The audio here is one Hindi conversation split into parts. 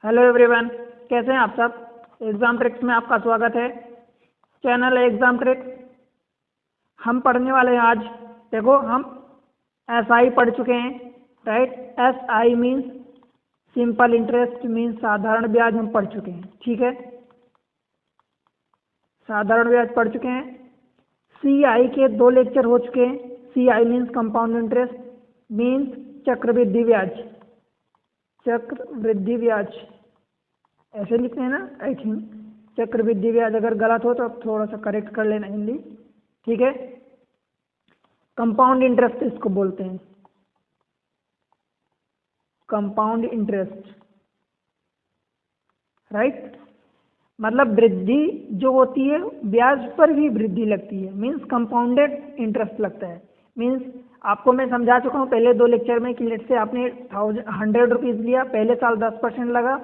हेलो एवरीवन, कैसे हैं आप सब। एग्ज़ाम ट्रिक्स में आपका स्वागत है। चैनल है एग्ज़ाम ट्रिक्स। हम पढ़ने वाले हैं आज। देखो, हम SI पढ़ चुके हैं, right. SI means simple interest, means साधारण ब्याज हम पढ़ चुके हैं, ठीक है। साधारण ब्याज पढ़ चुके हैं। CI के 2 लेक्चर हो चुके हैं। CI means compound interest, means चक्रवृद्धि ब्याज। चक्रवृद्धि ब्याज ऐसे लिखते हैं ना, आई थिंक। चक्रवृद्धि ब्याज, अगर गलत हो तो आप थोड़ा सा करेक्ट कर लेना हिंदी, ठीक है। कंपाउंड इंटरेस्ट इसको बोलते हैं, कंपाउंड इंटरेस्ट, राइट। मतलब वृद्धि जो होती है, ब्याज पर भी वृद्धि लगती है, मीन्स कंपाउंडेड इंटरेस्ट लगता है। मीन्स आपको मैं समझा चुका हूँ पहले 2 लेक्चर में कि लेट से आपने 100 रुपीज़ लिया, पहले साल 10% लगा,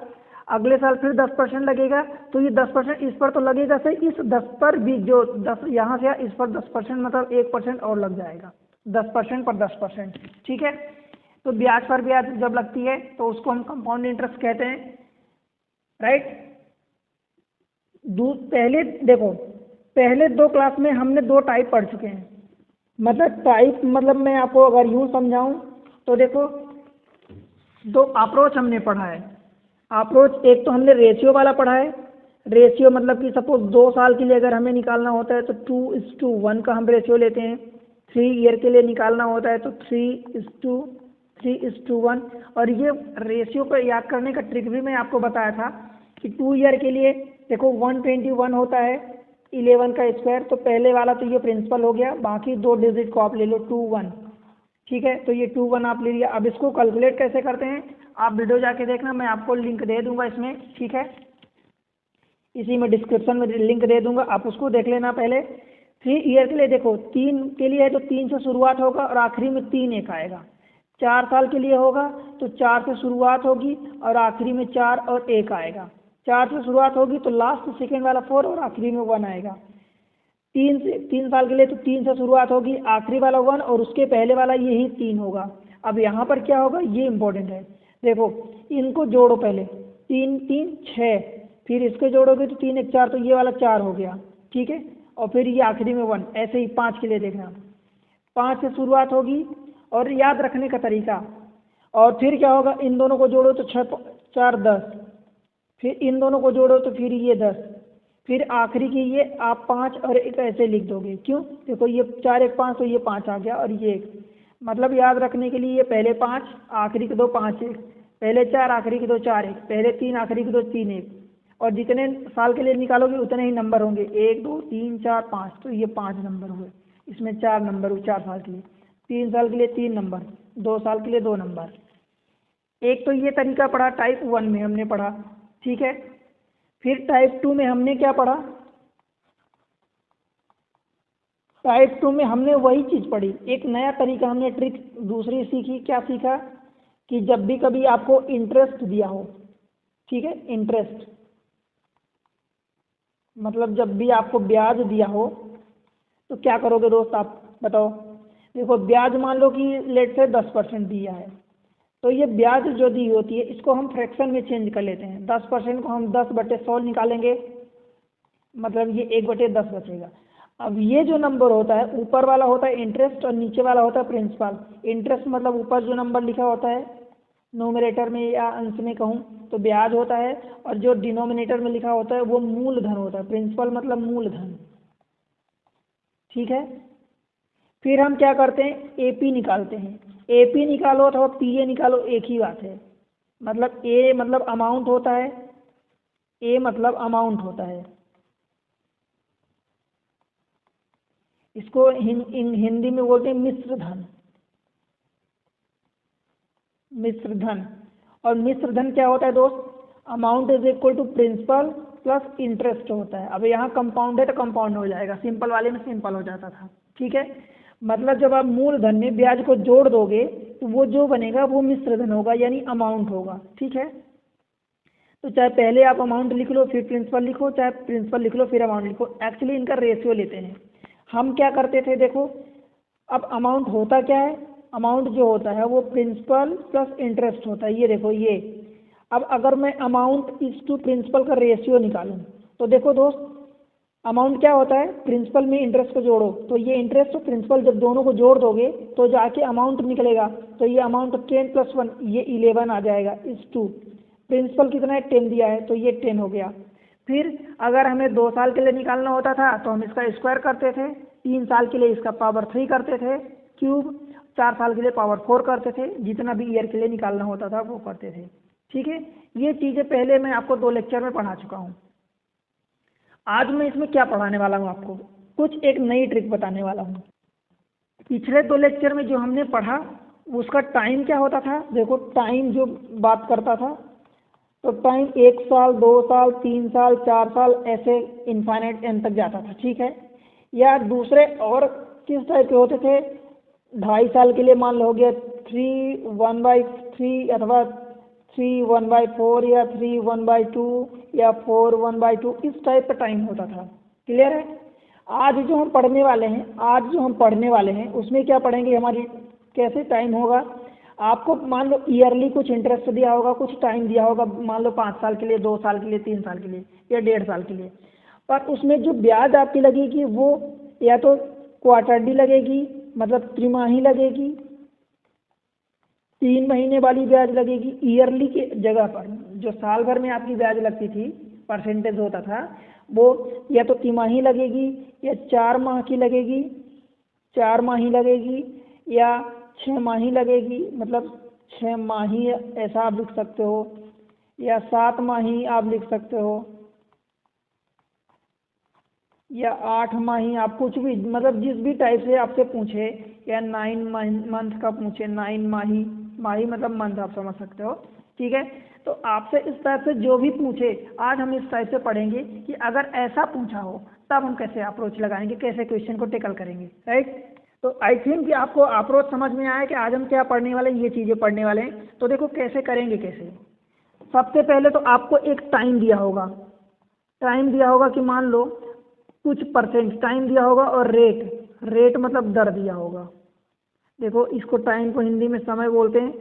अगले साल फिर 10% लगेगा, तो ये 10% इस पर तो लगेगा सही, इस 10 पर भी जो 10 यहाँ से इस पर 10% मतलब 1% और लग जाएगा। 10% पर 10%, ठीक है। तो ब्याज पर ब्याज जब लगती है तो उसको हम कंपाउंड इंटरेस्ट कहते हैं, राइट। पहले देखो, पहले 2 क्लास में हमने 2 टाइप पढ़ चुके हैं। मतलब टाइप, मतलब मैं आपको अगर यूँ समझाऊँ तो देखो, 2 अप्रोच हमने पढ़ा है। अप्रोच एक तो हमने रेशियो वाला पढ़ा है। रेशियो मतलब कि सपोज 2 साल के लिए अगर हमें निकालना होता है तो 2:1 का हम रेशियो लेते हैं। 3 ईयर के लिए निकालना होता है तो 3:1। और ये रेशियो को याद करने का ट्रिक भी मैं आपको बताया था कि 2 ईयर के लिए देखो 121 होता है 11 का स्क्वायर। तो पहले वाला तो ये प्रिंसिपल हो गया, बाकी 2 डिजिट को आप ले लो 21, ठीक है। तो ये 21 आप ले लिया। अब इसको कैलकुलेट कैसे करते हैं आप वीडियो जाके देखना, मैं आपको लिंक दे दूंगा इसमें, ठीक है। इसी में डिस्क्रिप्शन में लिंक दे दूंगा, आप उसको देख लेना पहले। 3 ईयर के लिए देखो, 3 के लिए है तो 3 से शुरुआत होगा और आखिरी में 3 एक आएगा। 4 साल के लिए होगा तो 4 से शुरुआत होगी और आखिरी में 4 और 1 आएगा। 4 से शुरुआत होगी तो लास्ट सेकेंड वाला 4 और आखिरी में 1 आएगा। 3 साल के लिए तो 3 से शुरुआत होगी, आखिरी वाला 1 और उसके पहले वाला यही 3 होगा। अब यहाँ पर क्या होगा, ये इंपॉर्टेंट है। देखो, इनको जोड़ो पहले, 3 3 6, फिर इसके जोड़ोगे तो 3 1 4, तो ये वाला 4 हो गया, ठीक है। और फिर ये आखिरी में 1, ऐसे ही 5 के लिए देखना। 5 से शुरुआत होगी और याद रखने का तरीका, और फिर क्या होगा, इन दोनों को जोड़ो तो 6 4 10, फिर इन दोनों को जोड़ो तो फिर ये 10, फिर आखिरी की ये आप 5 और 1 ऐसे लिख दोगे। क्यों, देखो ये 4 1 5, तो ये 5 आ गया और ये 1। मतलब याद रखने के लिए ये पहले 5 आखिरी के 2 5 1, पहले 4 आखिरी के 2 4 1, पहले 3 आखिरी के 2 3 1। और जितने साल के लिए निकालोगे उतने ही नंबर होंगे, 1 2 3 4 5, तो ये 5 नंबर हुए। इसमें 4 नंबर हुए 4 साल के लिए। 3 साल के लिए 3 नंबर, 2 साल के लिए 2 नंबर। एक तो ये तरीका पढ़ा, टाइप 1 में हमने पढ़ा, ठीक है। फिर टाइप 2 में हमने क्या पढ़ा, टाइप 2 में हमने वही चीज़ पढ़ी, एक नया तरीका हमने ट्रिक दूसरी सीखी। क्या सीखा कि जब भी कभी आपको इंटरेस्ट दिया हो, ठीक है, इंटरेस्ट मतलब जब भी आपको ब्याज दिया हो तो क्या करोगे दोस्त, आप बताओ। देखो, ब्याज मान लो कि लेट से 10% दिया है, तो ये ब्याज जो दी होती है इसको हम फ्रैक्शन में चेंज कर लेते हैं। 10% को हम 10/100 निकालेंगे, मतलब ये 1/10 बचेगा। अब ये जो नंबर होता है, ऊपर वाला होता है इंटरेस्ट और नीचे वाला होता है प्रिंसिपल। इंटरेस्ट मतलब ऊपर जो नंबर लिखा होता है नोमिनेटर में या अंश में कहूँ तो ब्याज होता है, और जो डिनोमिनेटर में लिखा होता है वो मूलधन होता है। प्रिंसिपल मतलब मूलधन, ठीक है। फिर हम क्या करते हैं, एपी निकालते हैं। एपी निकालो अथवा पीए निकालो, एक ही बात है। मतलब ए मतलब अमाउंट होता है, ए मतलब अमाउंट होता है। इसको हिंदी में बोलते हैं मिश्र धन, मिश्र धन। और मिश्र धन क्या होता है दोस्त, amount is equal to principal plus interest होता है। अब यहाँ कंपाउंड है तो कंपाउंड हो जाएगा, सिंपल वाले में सिंपल हो जाता था, ठीक है। मतलब जब आप मूलधन में ब्याज को जोड़ दोगे तो वो जो बनेगा वो मिश्र धन होगा, यानी अमाउंट होगा, ठीक है। तो चाहे पहले आप अमाउंट लिख लो फिर प्रिंसिपल लिखो, चाहे प्रिंसिपल लिख लो फिर अमाउंट लिखो, एक्चुअली इनका रेशियो लेते हैं। हम क्या करते थे, देखो अब अमाउंट होता क्या है, अमाउंट जो होता है वो प्रिंसिपल प्लस इंटरेस्ट होता है। ये देखो, ये अब अगर मैं अमाउंट इस टू प्रिंसिपल का रेशियो निकालूं तो देखो दोस्त, अमाउंट क्या होता है, प्रिंसिपल में इंटरेस्ट को जोड़ो, तो ये इंटरेस्ट और प्रिंसिपल जब दोनों को जोड़ दोगे तो जाके अमाउंट निकलेगा। तो ये अमाउंट 10 + 1 ये 11 आ जाएगा इस टू, प्रिंसिपल कितना है 10 दिया है तो ये 10 हो गया। फिर अगर हमें 2 साल के लिए निकालना होता था तो हम इसका स्क्वायर करते थे, 3 साल के लिए इसका पावर 3 करते थे क्यूब, 4 साल के लिए पावर 4 करते थे, जितना भी ईयर के लिए निकालना होता था वो करते थे। ठीक है, ये चीज़ें पहले मैं आपको 2 लेक्चर में पढ़ा चुका हूँ। आज मैं इसमें क्या पढ़ाने वाला हूँ आपको, कुछ एक नई ट्रिक बताने वाला हूँ। पिछले 2 लेक्चर में जो हमने पढ़ा उसका टाइम क्या होता था, देखो टाइम जो बात करता था तो टाइम 1 साल 2 साल 3 साल 4 साल ऐसे इनफाइनाइट एंड तक जाता था। ठीक है, या दूसरे और किस टाइप के होते थे, 2.5 साल के लिए मान लो हो गया 3 1/3 अथवा 3 1/4 या 3 1/2 या 4 1/2, इस टाइप का टाइम होता था। क्लियर है। आज जो हम पढ़ने वाले हैं उसमें क्या पढ़ेंगे, हमारी कैसे टाइम होगा। आपको मान लो ईयरली कुछ इंटरेस्ट दिया होगा, कुछ टाइम दिया होगा, मान लो 5 साल के लिए, 2 साल के लिए, 3 साल के लिए या 1.5 साल के लिए, पर उसमें जो ब्याज आपकी लगेगी वो या तो क्वार्टरली लगेगी, मतलब त्रिमाही लगेगी, 3 महीने वाली ब्याज लगेगी। ईयरली के जगह पर जो साल भर में आपकी ब्याज लगती थी, परसेंटेज होता था, वो या तो तिमाही लगेगी या 4 माह की लगेगी, 4 माही लगेगी या 6 माही लगेगी, मतलब 6 माही ऐसा आप लिख सकते हो, या 7 माही आप लिख सकते हो, या 8 माही, आप कुछ भी मतलब जिस भी टाइप से आपसे पूछे, या 9 मंथ का पूछे, 9 माही, माही मतलब मंथ आप समझ सकते हो। ठीक है, तो आपसे इस टाइप से जो भी पूछे, आज हम इस टाइप से पढ़ेंगे कि अगर ऐसा पूछा हो तब हम कैसे अप्रोच लगाएंगे, कैसे क्वेश्चन को टेकल करेंगे। राइट, तो आई थिंक कि आपको अप्रोच समझ में आया कि आज हम क्या पढ़ने वाले हैं, ये चीज़ें पढ़ने वाले हैं। तो देखो कैसे करेंगे, कैसे, सबसे पहले तो आपको एक टाइम दिया होगा, कि मान लो कुछ परसेंट टाइम दिया होगा, और रेट मतलब दर दिया होगा। देखो इसको टाइम को हिंदी में समय बोलते हैं।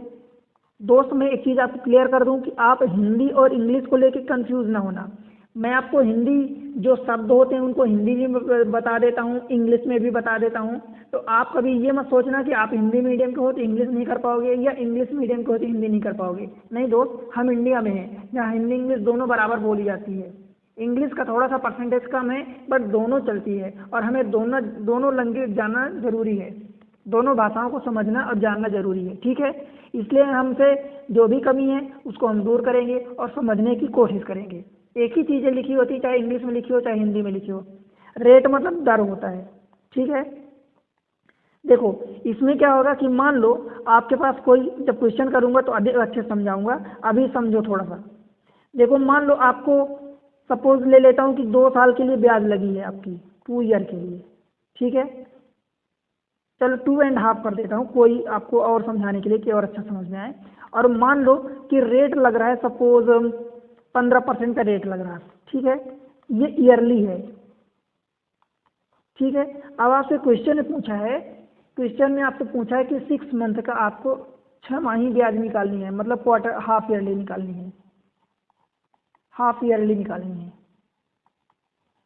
दोस्त मैं एक चीज़ आपको क्लियर कर दूं कि आप हिंदी और इंग्लिश को लेकर कंफ्यूज ना होना। मैं आपको हिंदी जो शब्द होते हैं उनको हिंदी में बता देता हूँ, इंग्लिश में भी बता देता हूँ। तो आप कभी ये मत सोचना कि आप हिंदी मीडियम के हो तो इंग्लिश नहीं कर पाओगे, या इंग्लिश मीडियम के हो तो हिंदी नहीं कर पाओगे। नहीं दोस्त, हम इंडिया में हैं जहाँ हिंदी इंग्लिश दोनों बराबर बोली जाती है। इंग्लिश का थोड़ा सा परसेंटेज कम है, बट दोनों चलती है, और हमें दोनों लैंग्वेज जानना जरूरी है, दोनों भाषाओं को समझना और जानना जरूरी है। ठीक है, इसलिए हमसे जो भी कमी है उसको हम दूर करेंगे और समझने की कोशिश करेंगे। एक ही चीज़ें लिखी होती, चाहे इंग्लिश में लिखी हो चाहे हिंदी में लिखी हो। रेट मतलब दर होता है। ठीक है, देखो इसमें क्या होगा कि मान लो आपके पास कोई, जब क्वेश्चन करूंगा तो अधिक अच्छे से समझाऊंगा, अभी समझो थोड़ा सा। देखो मान लो आपको सपोज ले लेता हूँ कि 2 साल के लिए ब्याज लगी है आपकी, 2 ईयर के लिए। ठीक है, चलो 2.5 कर देता हूँ, कोई आपको और समझाने के लिए कि और अच्छा समझ में आए। और मान लो कि रेट लग रहा है, सपोज 15% का रेट लग रहा है। ठीक है, ये ईयरली है। ठीक है, अब आपसे क्वेश्चन में पूछा है, क्वेश्चन में आपसे पूछा है कि 6 मंथ का आपको 6 माही ब्याज निकालनी है, मतलब क्वार्टर हाफ ईयरली निकालनी है, हाफ ईयरली निकालनी है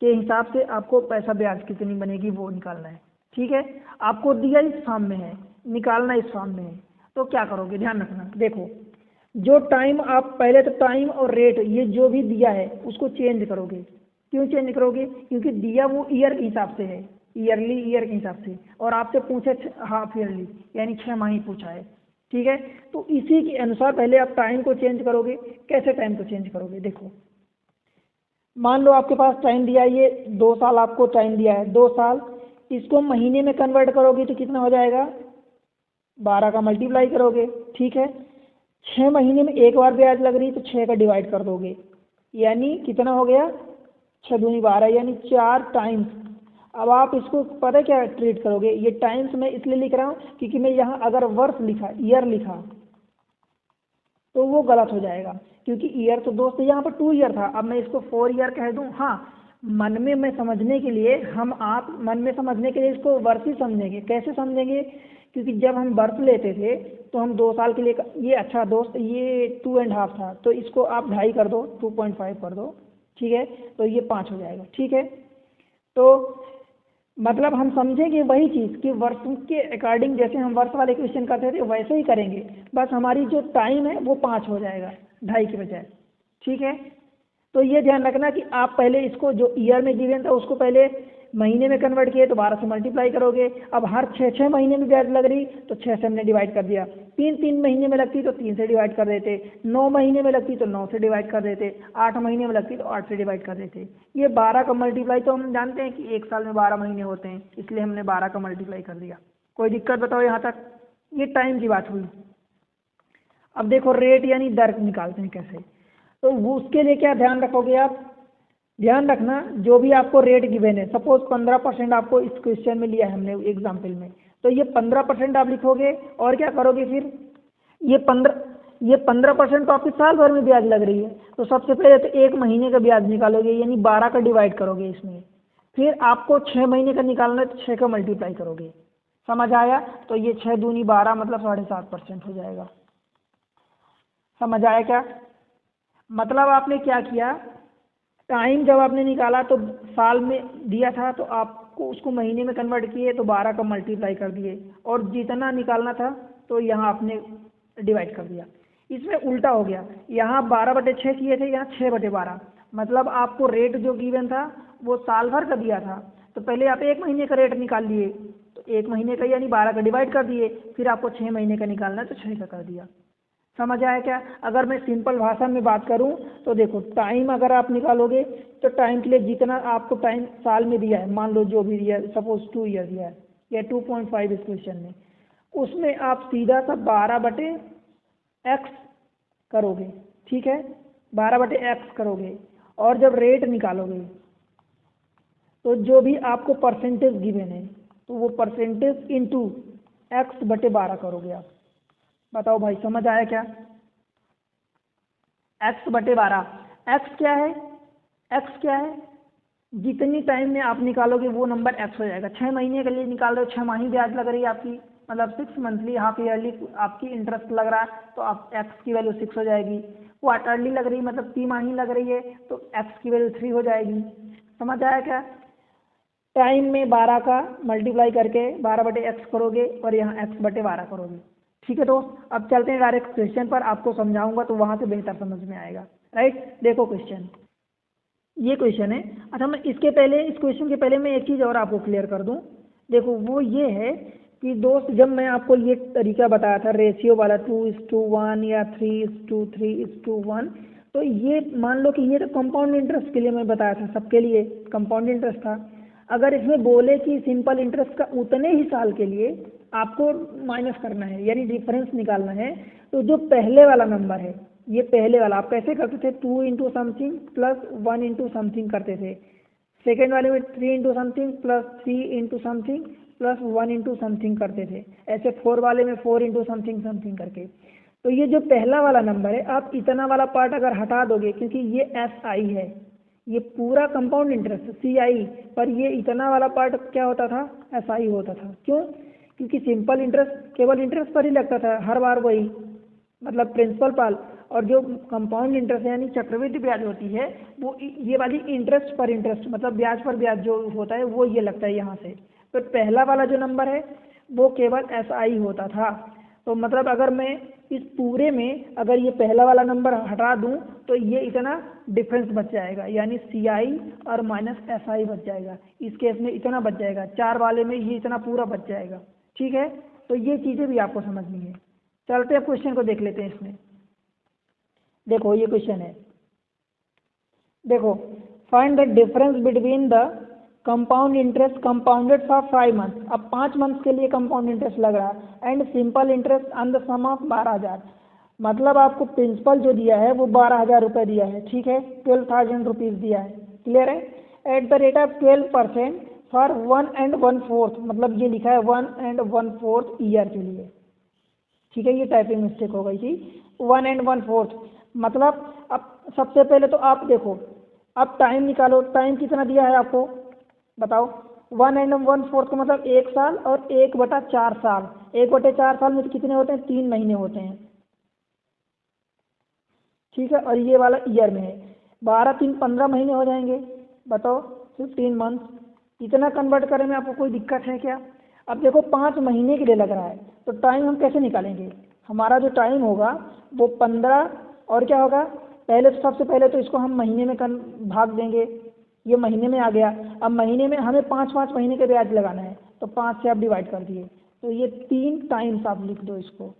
के हिसाब से आपको पैसा ब्याज कितनी बनेगी वो निकालना है। ठीक है, आपको दिया इस फॉर्म में है, निकालना इस फॉर्म में है, तो क्या करोगे ध्यान रखना। देखो जो टाइम आप पहले तो टाइम और रेट ये जो भी दिया है उसको चेंज करोगे। क्यों चेंज करोगे, क्योंकि दिया वो ईयर के हिसाब से है, ईयरली ईयर के हिसाब से, और आपसे पूछे हाफ ईयरली यानी 6 माही पूछा है। ठीक है, तो इसी के अनुसार पहले आप टाइम को चेंज करोगे। कैसे टाइम को चेंज करोगे, देखो मान लो आपके पास टाइम दिया है, ये 2 साल आपको टाइम दिया है, 2 साल, इसको महीने में कन्वर्ट करोगे तो कितना हो जाएगा, 12 का मल्टीप्लाई करोगे। ठीक है, 6 महीने में एक बार ब्याज लग रही तो 6 का डिवाइड कर दोगे, यानी कितना हो गया, 6 दूनी 12, यानी 4 टाइम्स। अब आप इसको पता क्या ट्रीट करोगे, ये टाइम्स मैं इसलिए लिख रहा हूँ क्योंकि मैं यहाँ अगर वर्ष लिखा, ईयर लिखा तो वो गलत हो जाएगा, क्योंकि ईयर तो दोस्त यहाँ पर 2 ईयर था, अब मैं इसको 4 ईयर कह दूँ, हाँ मन में मैं समझने के लिए हम आप मन में समझने के लिए इसको वर्ष ही समझेंगे। कैसे समझेंगे? क्योंकि जब हम वर्ष लेते थे तो हम 2 साल के लिए ये अच्छा दोस्त ये 2.5 था, तो इसको आप 2.5 कर दो, 2.5 कर दो, ठीक है, तो ये 5 हो जाएगा। ठीक है, तो मतलब हम समझेंगे वही चीज़ कि वर्ष के अकॉर्डिंग जैसे हम वर्ष वाले क्वेश्चन करते थे वैसे ही करेंगे, बस हमारी जो टाइम है वो 5 हो जाएगा 2.5 के बजाय। ठीक है, तो ये ध्यान रखना कि आप पहले इसको जो ईयर में गिवन था उसको पहले महीने में कन्वर्ट किए तो 12 से मल्टीप्लाई करोगे। अब हर 6 महीने में ब्याज लग रही तो 6 से हमने डिवाइड कर दिया, 3 महीने में लगती तो 3 से डिवाइड कर देते, 9 महीने में लगती तो 9 से डिवाइड कर देते, 8 महीने में लगती तो 8 से डिवाइड कर देते। ये 12 का मल्टीप्लाई तो हम जानते हैं कि 1 साल में 12 महीने होते हैं, इसलिए हमने 12 का मल्टीप्लाई कर दिया। कोई दिक्कत बताओ यहाँ तक? ये टाइम की बात हुई। अब देखो रेट यानी दर निकालते हैं कैसे, तो वो उसके लिए क्या ध्यान रखोगे आप? ध्यान रखना जो भी आपको रेट गिवन है, सपोज 15% आपको इस क्वेश्चन में लिया है हमने एग्जाम्पल में, तो ये 15% आप लिखोगे और क्या करोगे फिर? ये 15% तो आपकी साल भर में ब्याज लग रही है, तो सबसे पहले तो 1 महीने का ब्याज निकालोगे, यानी 12 का डिवाइड करोगे इसमें, फिर आपको 6 महीने का निकालना है तो 6 का मल्टीप्लाई करोगे। समझ आया? तो ये 6 दूनी 12 मतलब 7.5% हो जाएगा। समझ आया क्या? मतलब आपने क्या किया, टाइम जब आपने निकाला तो साल में दिया था तो आपको उसको महीने में कन्वर्ट किए तो 12 का मल्टीप्लाई कर दिए, और जितना निकालना था तो यहाँ आपने डिवाइड कर दिया। इसमें उल्टा हो गया, यहाँ 12/6 किए थे, यहाँ 6/12, मतलब आपको रेट जो गिवन था वो साल भर का दिया था, तो पहले आप 1 महीने का रेट निकाल लिए, तो 1 महीने का यानी 12 का डिवाइड कर दिए, फिर आपको 6 महीने का निकालना है तो 6 का कर दिया। समझ आया क्या? अगर मैं सिंपल भाषा में बात करूं तो देखो, टाइम अगर आप निकालोगे तो टाइम के लिए जितना आपको टाइम साल में दिया है, मान लो जो भी दिया है, सपोज 2 ईयर दिया है या 2.5 इस क्वेश्चन में, उसमें आप सीधा सा 12/x करोगे। ठीक है, 12/x करोगे, और जब रेट निकालोगे तो जो भी आपको परसेंटेज गिवन है तो वो परसेंटेज इंटू x/12 करोगे आप। बताओ भाई, समझ आया क्या? x/12, x क्या है? x क्या है? जितनी टाइम में आप निकालोगे वो नंबर x हो जाएगा। 6 महीने के लिए निकाल रहे हो, 6 माही ब्याज लग रही है आपकी, मतलब 6 मंथली हाफ ईयरली आपकी इंटरेस्ट लग रहा है, तो आप x की वैल्यू 6 हो जाएगी। क्वार्टरली लग रही है मतलब तिमाही लग रही है तो x की वैल्यू 3 हो जाएगी। समझ आया क्या? टाइम में 12 का मल्टीप्लाई करके 12/x करोगे और यहाँ x/12 करोगे। ठीक है दोस्त, अब चलते हैं डायरेक्ट क्वेश्चन पर, आपको समझाऊंगा तो वहाँ से बेहतर समझ में आएगा। राइट, देखो क्वेश्चन, ये क्वेश्चन है। अच्छा, मैं इसके पहले इस क्वेश्चन के पहले मैं एक चीज़ और आपको क्लियर कर दूं। देखो वो ये है कि दोस्त, जब मैं आपको ये तरीका बताया था रेशियो वाला 2:1 या 3:3:1, तो ये मान लो कि ये तो कंपाउंड इंटरेस्ट के लिए मैं बताया था, सबके लिए कंपाउंड इंटरेस्ट था। अगर इसमें बोले कि सिंपल इंटरेस्ट का उतने ही साल के लिए आपको माइनस करना है यानी डिफरेंस निकालना है, तो जो पहले वाला नंबर है, ये पहले वाला आप कैसे करते थे? 2 into something plus 1 into something करते थे। सेकेंड वाले में 3 into something plus 3 into something plus 1 into something करते थे। ऐसे 4 वाले में 4 इंटू समथिंग समथिंग करके। तो ये जो पहला वाला नंबर है, आप इतना वाला पार्ट अगर हटा दोगे, क्योंकि ये SI है, ये पूरा कंपाउंड इंटरेस्ट CI, पर ये इतना वाला पार्ट क्या होता था? SI होता था। क्यों? क्योंकि सिंपल इंटरेस्ट केवल इंटरेस्ट पर ही लगता था हर बार वही, मतलब प्रिंसिपल पाल, और जो कंपाउंड इंटरेस्ट यानी चक्रवृद्धि ब्याज होती है वो ये वाली इंटरेस्ट पर इंटरेस्ट, मतलब ब्याज पर ब्याज जो होता है वो ये लगता है यहाँ से। तो पहला वाला जो नंबर है वो केवल SI होता था। तो मतलब अगर मैं इस पूरे में अगर ये पहला वाला नंबर हटा दूं तो ये इतना डिफरेंस बच जाएगा, यानी CI और माइनस SI बच जाएगा। इस केस में इतना बच जाएगा, 4 वाले में ये इतना पूरा बच जाएगा। ठीक है, तो ये चीज़ें भी आपको समझनी है। चलते हैं क्वेश्चन को देख लेते हैं। इसमें देखो ये क्वेश्चन है, देखो find the difference between the compound interest compounded for 5 month. अब 5 मंथ के लिए कंपाउंड इंटरेस्ट लग रहा है, and simple interest on the sum of 12,000, मतलब आपको प्रिंसिपल जो दिया है वो 12,000 रुपये दिया है। ठीक है, 12,000 रुपीज़ दिया है। क्लियर है? At the rate of 12% for 1 and 1/4, मतलब ये लिखा है 1 and 1/4 ईयर के लिए। ठीक है, ये टाइपिंग मिस्टेक हो गई थी, 1 and 1/4, मतलब अब सबसे पहले तो आप देखो अब टाइम निकालो, टाइम कितना दिया है आपको बताओ। 1 1/4 का मतलब 1 साल और 1/4 साल। 1/4 साल में तो कितने होते हैं, 3 महीने होते हैं, ठीक है। और ये वाला ईयर में है, 12 3 15 महीने हो जाएंगे, बताओ 15 मंथ। इतना कन्वर्ट करने में आपको कोई दिक्कत है क्या? अब देखो 5 महीने के लिए लग रहा है, तो टाइम हम कैसे निकालेंगे? हमारा जो टाइम होगा वो 15 और क्या होगा, पहले तो सबसे पहले तो इसको हम महीने में भाग देंगे, ये महीने में आ गया। अब महीने में हमें 5 5 महीने के ब्याज लगाना है, तो 5 से आप डिवाइड कर दिए, तो ये 3 टाइम्स आप लिख दो इसको,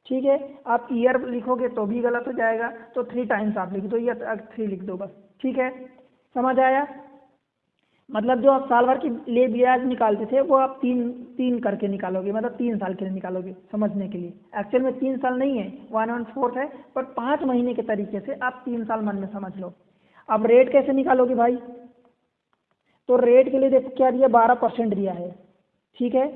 ठीक है। आप ईयर लिखोगे तो भी गलत हो जाएगा, तो 3 टाइम्स आप लिख दो या 3 लिख दो बस, ठीक है। समझ आया? मतलब जो आप साल भर के लिए ब्याज निकालते थे वो आप तीन तीन करके निकालोगे, मतलब 3 साल के लिए निकालोगे समझने के लिए। एक्चुअल में 3 साल नहीं है, 1/4 है, पर 5 महीने के तरीके से आप 3 साल मन में समझ लो। अब रेट कैसे निकालोगे भाई? तो रेट के लिए देखो क्या दिया, 12% दिया है, ठीक है।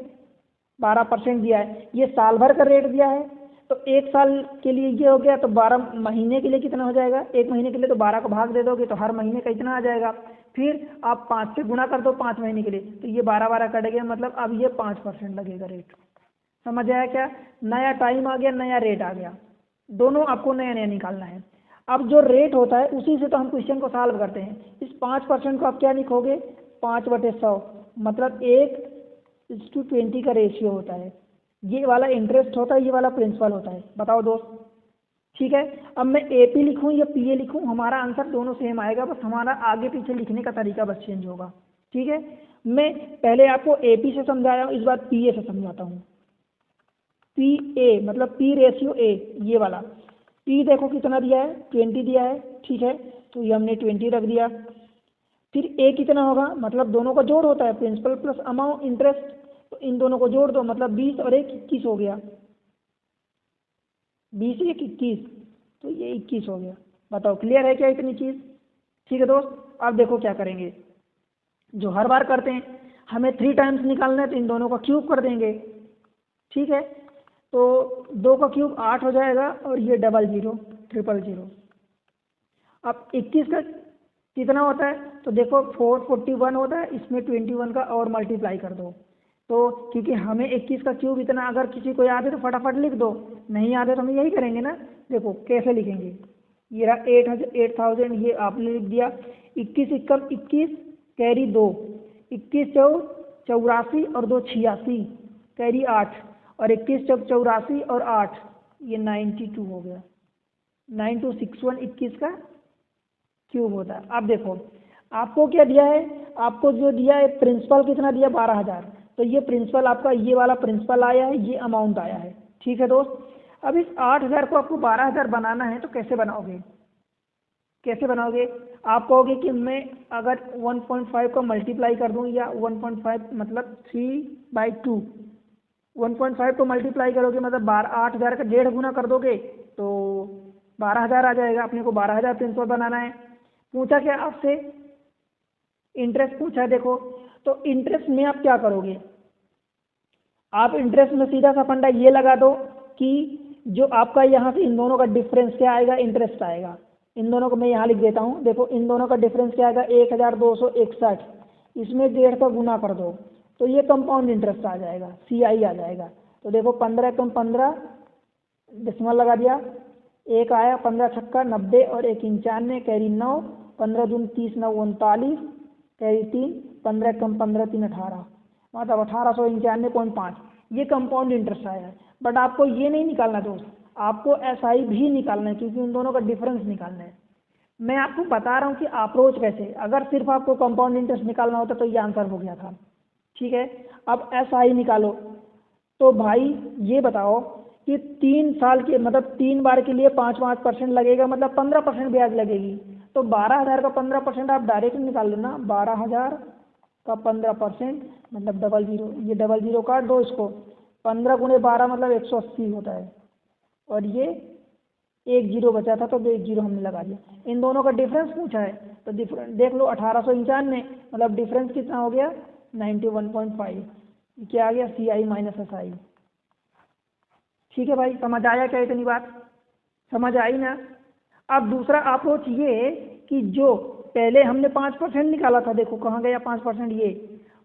12% दिया है, ये साल भर का रेट दिया है, तो 1 साल के लिए ये हो गया, तो 12 महीने के लिए कितना हो जाएगा, 1 महीने के लिए तो 12 का भाग दे दोगे तो हर महीने का इतना आ जाएगा। फिर आप 5 से गुणा कर दो 5 महीने के लिए, तो ये 12 12 कट गया, मतलब अब ये 5% लगेगा रेट। समझ आया क्या? नया टाइम आ गया, नया रेट आ गया, दोनों आपको नया नया निकालना है। अब जो रेट होता है उसी से तो हम क्वेश्चन को सॉल्व करते हैं। इस 5% को आप क्या लिखोगे, 5/100, मतलब 1:20 का रेशियो होता है। ये वाला इंटरेस्ट होता है, ये वाला प्रिंसिपल होता है, बताओ दोस्त, ठीक है। अब मैं एपी लिखूं या पीए लिखूं, हमारा आंसर दोनों सेम आएगा, बस हमारा आगे पीछे लिखने का तरीका बस चेंज होगा, ठीक है। मैं पहले आपको एपी से समझाया हूं, इस बार पीए से समझाता हूँ। पी ए मतलब पी रेशियो ए, ये वाला पी देखो कितना दिया है, 20 दिया है, ठीक है, तो ये हमने 20 रख दिया। फिर ए कितना होगा, मतलब दोनों का जोड़ होता है, प्रिंसिपल प्लस अमाउंट इंटरेस्ट, तो इन दोनों को जोड़ दो, मतलब 20 और 1 21 हो गया, 20 1 21, तो ये 21 हो गया। बताओ क्लियर है क्या इतनी चीज़? ठीक है दोस्त, अब देखो क्या करेंगे, जो हर बार करते हैं, हमें 3 टाइम्स निकालना है, तो इन दोनों का क्यूब कर देंगे, ठीक है। तो 2 का क्यूब 8 हो जाएगा, और ये 00 000। अब 21 का कितना होता है, तो देखो 441 होता है, इसमें 21 का और मल्टीप्लाई कर दो। तो क्योंकि हमें 21 का क्यूब इतना, अगर किसी को याद है तो फटाफट लिख दो, नहीं याद है तो हम यही करेंगे ना। देखो कैसे लिखेंगे, ये रहा 8000, ये आपने लिख दिया। 21 एकम 21, कैरी 2, 21 चौ 84 और 2 86, कैरी 8, और 21 चौ 84 और 8, ये 92 हो गया। 9261 21 का क्यूब होता है। अब देखो आपको क्या दिया है, आपको जो दिया है प्रिंसिपल कितना दिया, 12,000, तो ये प्रिंसिपल आपका, ये वाला प्रिंसिपल आया है, ये अमाउंट आया है, ठीक है दोस्त। अब इस 8,000 को आपको 12,000 बनाना है, तो कैसे बनाओगे, कैसे बनाओगे? आप कहोगे कि मैं अगर 1.5 को मल्टीप्लाई कर दूं, या 1.5 मतलब 3/2, 1.5 को मल्टीप्लाई करोगे मतलब 8,000 का 1.5 गुना कर दोगे, तो 12,000 आ जाएगा। अपने को 12,000 प्रिंसिपल बनाना है। पूछा क्या आपसे, इंटरेस्ट पूछा है, देखो तो इंटरेस्ट में आप क्या करोगे, आप इंटरेस्ट में सीधा सा फंडा ये लगा दो कि जो आपका यहाँ से इन दोनों का डिफरेंस क्या आएगा, इंटरेस्ट आएगा। इन दोनों को मैं यहाँ लिख देता हूँ, देखो इन दोनों का डिफरेंस क्या आएगा, 1261, इसमें 1.5 का गुना कर दो, तो ये कंपाउंड इंटरेस्ट आ जाएगा, CI आ जाएगा। तो देखो 15 कम 15, डेसिमल लगा दिया, एक आया, 15 छक्का 90, और 1 95, कैरी 9, 15 दूनी 30, 9 39, कैरी 3, 15 कम 15 3 18, मतलब 1891.5, ये कंपाउंड इंटरेस्ट आया है। बट आपको ये नहीं निकालना दोस्त, आपको SI भी निकालना है, क्योंकि उन दोनों का डिफरेंस निकालना है। मैं आपको बता रहा हूँ कि अप्रोच कैसे, अगर सिर्फ आपको कंपाउंड इंटरेस्ट निकालना होता तो ये आंसर हो गया था, ठीक है। अब SI निकालो, तो भाई ये बताओ कि 3 साल के मतलब 3 बार के लिए 5% लगेगा, मतलब 15% ब्याज लगेगी। तो 12,000 का 15% आप डायरेक्ट निकाल लो ना, 12,000 का 15% मतलब 00, ये 00 काट दो इसको, 15 गुणे 12 मतलब 180 होता है, और ये 1 जीरो बचा था तो 1 जीरो हमने लगा दिया। इन दोनों का डिफरेंस पूछा है, तो डिफरेंस देख लो, 1891, मतलब डिफरेंस कितना हो गया, 91.5, क्या आ गया, CI माइनस SI। ठीक है भाई, समझ आया क्या इतनी बात, समझ आई ना? अब दूसरा अप्रोच ये है कि जो पहले हमने 5% निकाला था, देखो कहाँ गया 5%, ये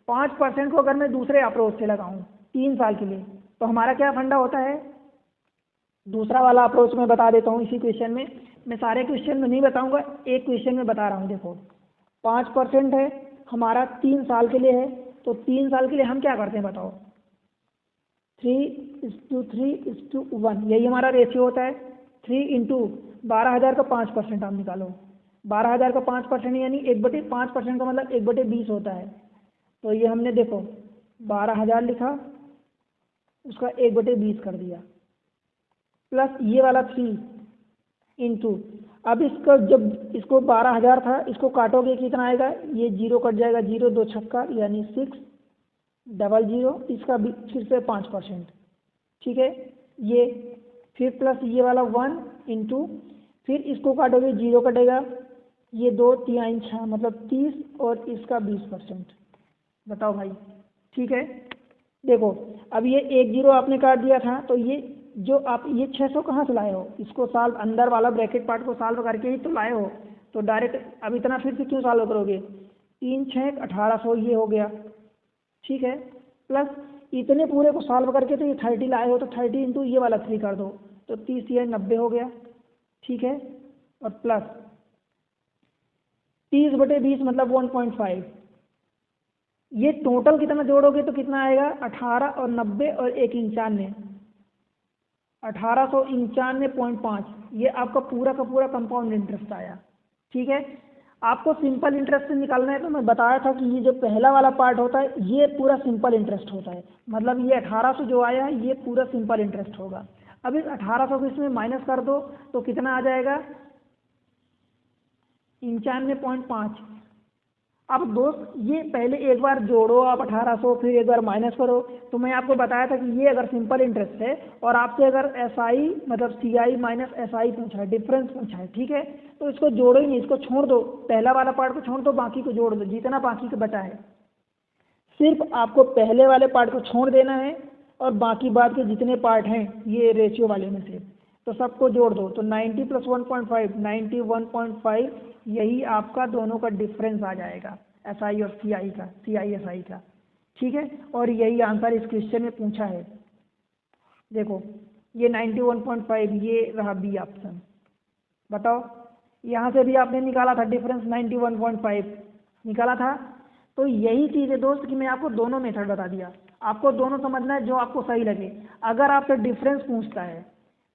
5% को अगर मैं दूसरे अप्रोच से लगाऊं 3 साल के लिए, तो हमारा क्या फंडा होता है। दूसरा वाला अप्रोच मैं बता देता हूँ इसी क्वेश्चन में, मैं सारे क्वेश्चन में नहीं बताऊंगा, एक क्वेश्चन में बता रहा हूँ। देखो 5% है हमारा, 3 साल के लिए है, तो 3 साल के लिए हम क्या करते हैं बताओ, 3:3:1, यही हमारा रेशियो होता है। 3 इंटू 12,000 का 5% आप निकालो, 12,000 का 5% यानी 1/5% का मतलब 1/20 होता है। तो ये हमने देखो 12,000 लिखा, उसका 1/20 कर दिया, प्लस ये वाला 3 इंटू, अब इसका जब इसको 12,000 था, इसको काटोगे कितना आएगा, ये 0 कट जाएगा, 0 2 छक्का यानी 600, इसका भी फिर से 5%, ठीक है। ये फिर प्लस ये वाला 1 इंटू, फिर इसको काटोगे 0 कटेगा, ये 2 3 6 मतलब 30 और इसका 20%। बताओ भाई, ठीक है। देखो अब ये 1 0 आपने काट दिया था, तो ये जो आप ये 600 कहाँ से लाए हो, इसको सॉल्व, अंदर वाला ब्रैकेट पार्ट को सॉल्व करके ही तो लाए हो, तो डायरेक्ट अब इतना फिर से क्यों सॉल्व करोगे, 3 6 1800 ये हो गया, ठीक है। प्लस इतने पूरे को सॉल्व करके तो ये 30 लाए हो, तो 30 इंटू ये वाला 3 कर दो, तो 30 या 90 हो गया, ठीक है। और प्लस 30/20 मतलब 1.5, ये टोटल कितना जोड़ोगे तो कितना आएगा, 18 और 90 और 1 95, 1891.5, ये आपका पूरा का पूरा कंपाउंड इंटरेस्ट आया, ठीक है। आपको सिंपल इंटरेस्ट से निकालना है, तो मैं बताया था कि ये जो पहला वाला पार्ट होता है ये पूरा सिंपल इंटरेस्ट होता है, मतलब ये 1800 जो आया है ये पूरा सिंपल इंटरेस्ट होगा। अब इस 1800 को इसमें माइनस कर दो तो कितना आ जाएगा, 95.5। अब दोस्त ये पहले एक बार जोड़ो आप 1800, फिर एक बार माइनस करो, तो मैं आपको बताया था कि ये अगर सिंपल इंटरेस्ट है और आपसे अगर SI मतलब CI माइनस SI पूछा है, डिफरेंस पूछा है, ठीक है, तो इसको जोड़ो ही नहीं, इसको छोड़ दो, पहला वाला पार्ट को छोड़ दो, बाकी को जोड़ दो, जितना बाकी का बचा है। सिर्फ आपको पहले वाले पार्ट को छोड़ देना है और बाकी बाद के जितने पार्ट हैं ये रेशियो वाले में से, तो सबको जोड़ दो, तो 90 + 1.5 91.5, यही आपका दोनों का डिफरेंस आ जाएगा, SI और CI का, CI SI का, ठीक है। और यही आंसर इस क्वेश्चन में पूछा है। देखो ये 91.5 ये रहा बी ऑप्शन। बताओ यहाँ से भी आपने निकाला था डिफरेंस, 91.5 निकाला था। तो यही चीज़ है दोस्त कि मैं आपको दोनों मेथड बता दिया, आपको दोनों समझना है जो आपको सही लगे। अगर आपसे डिफरेंस पूछता है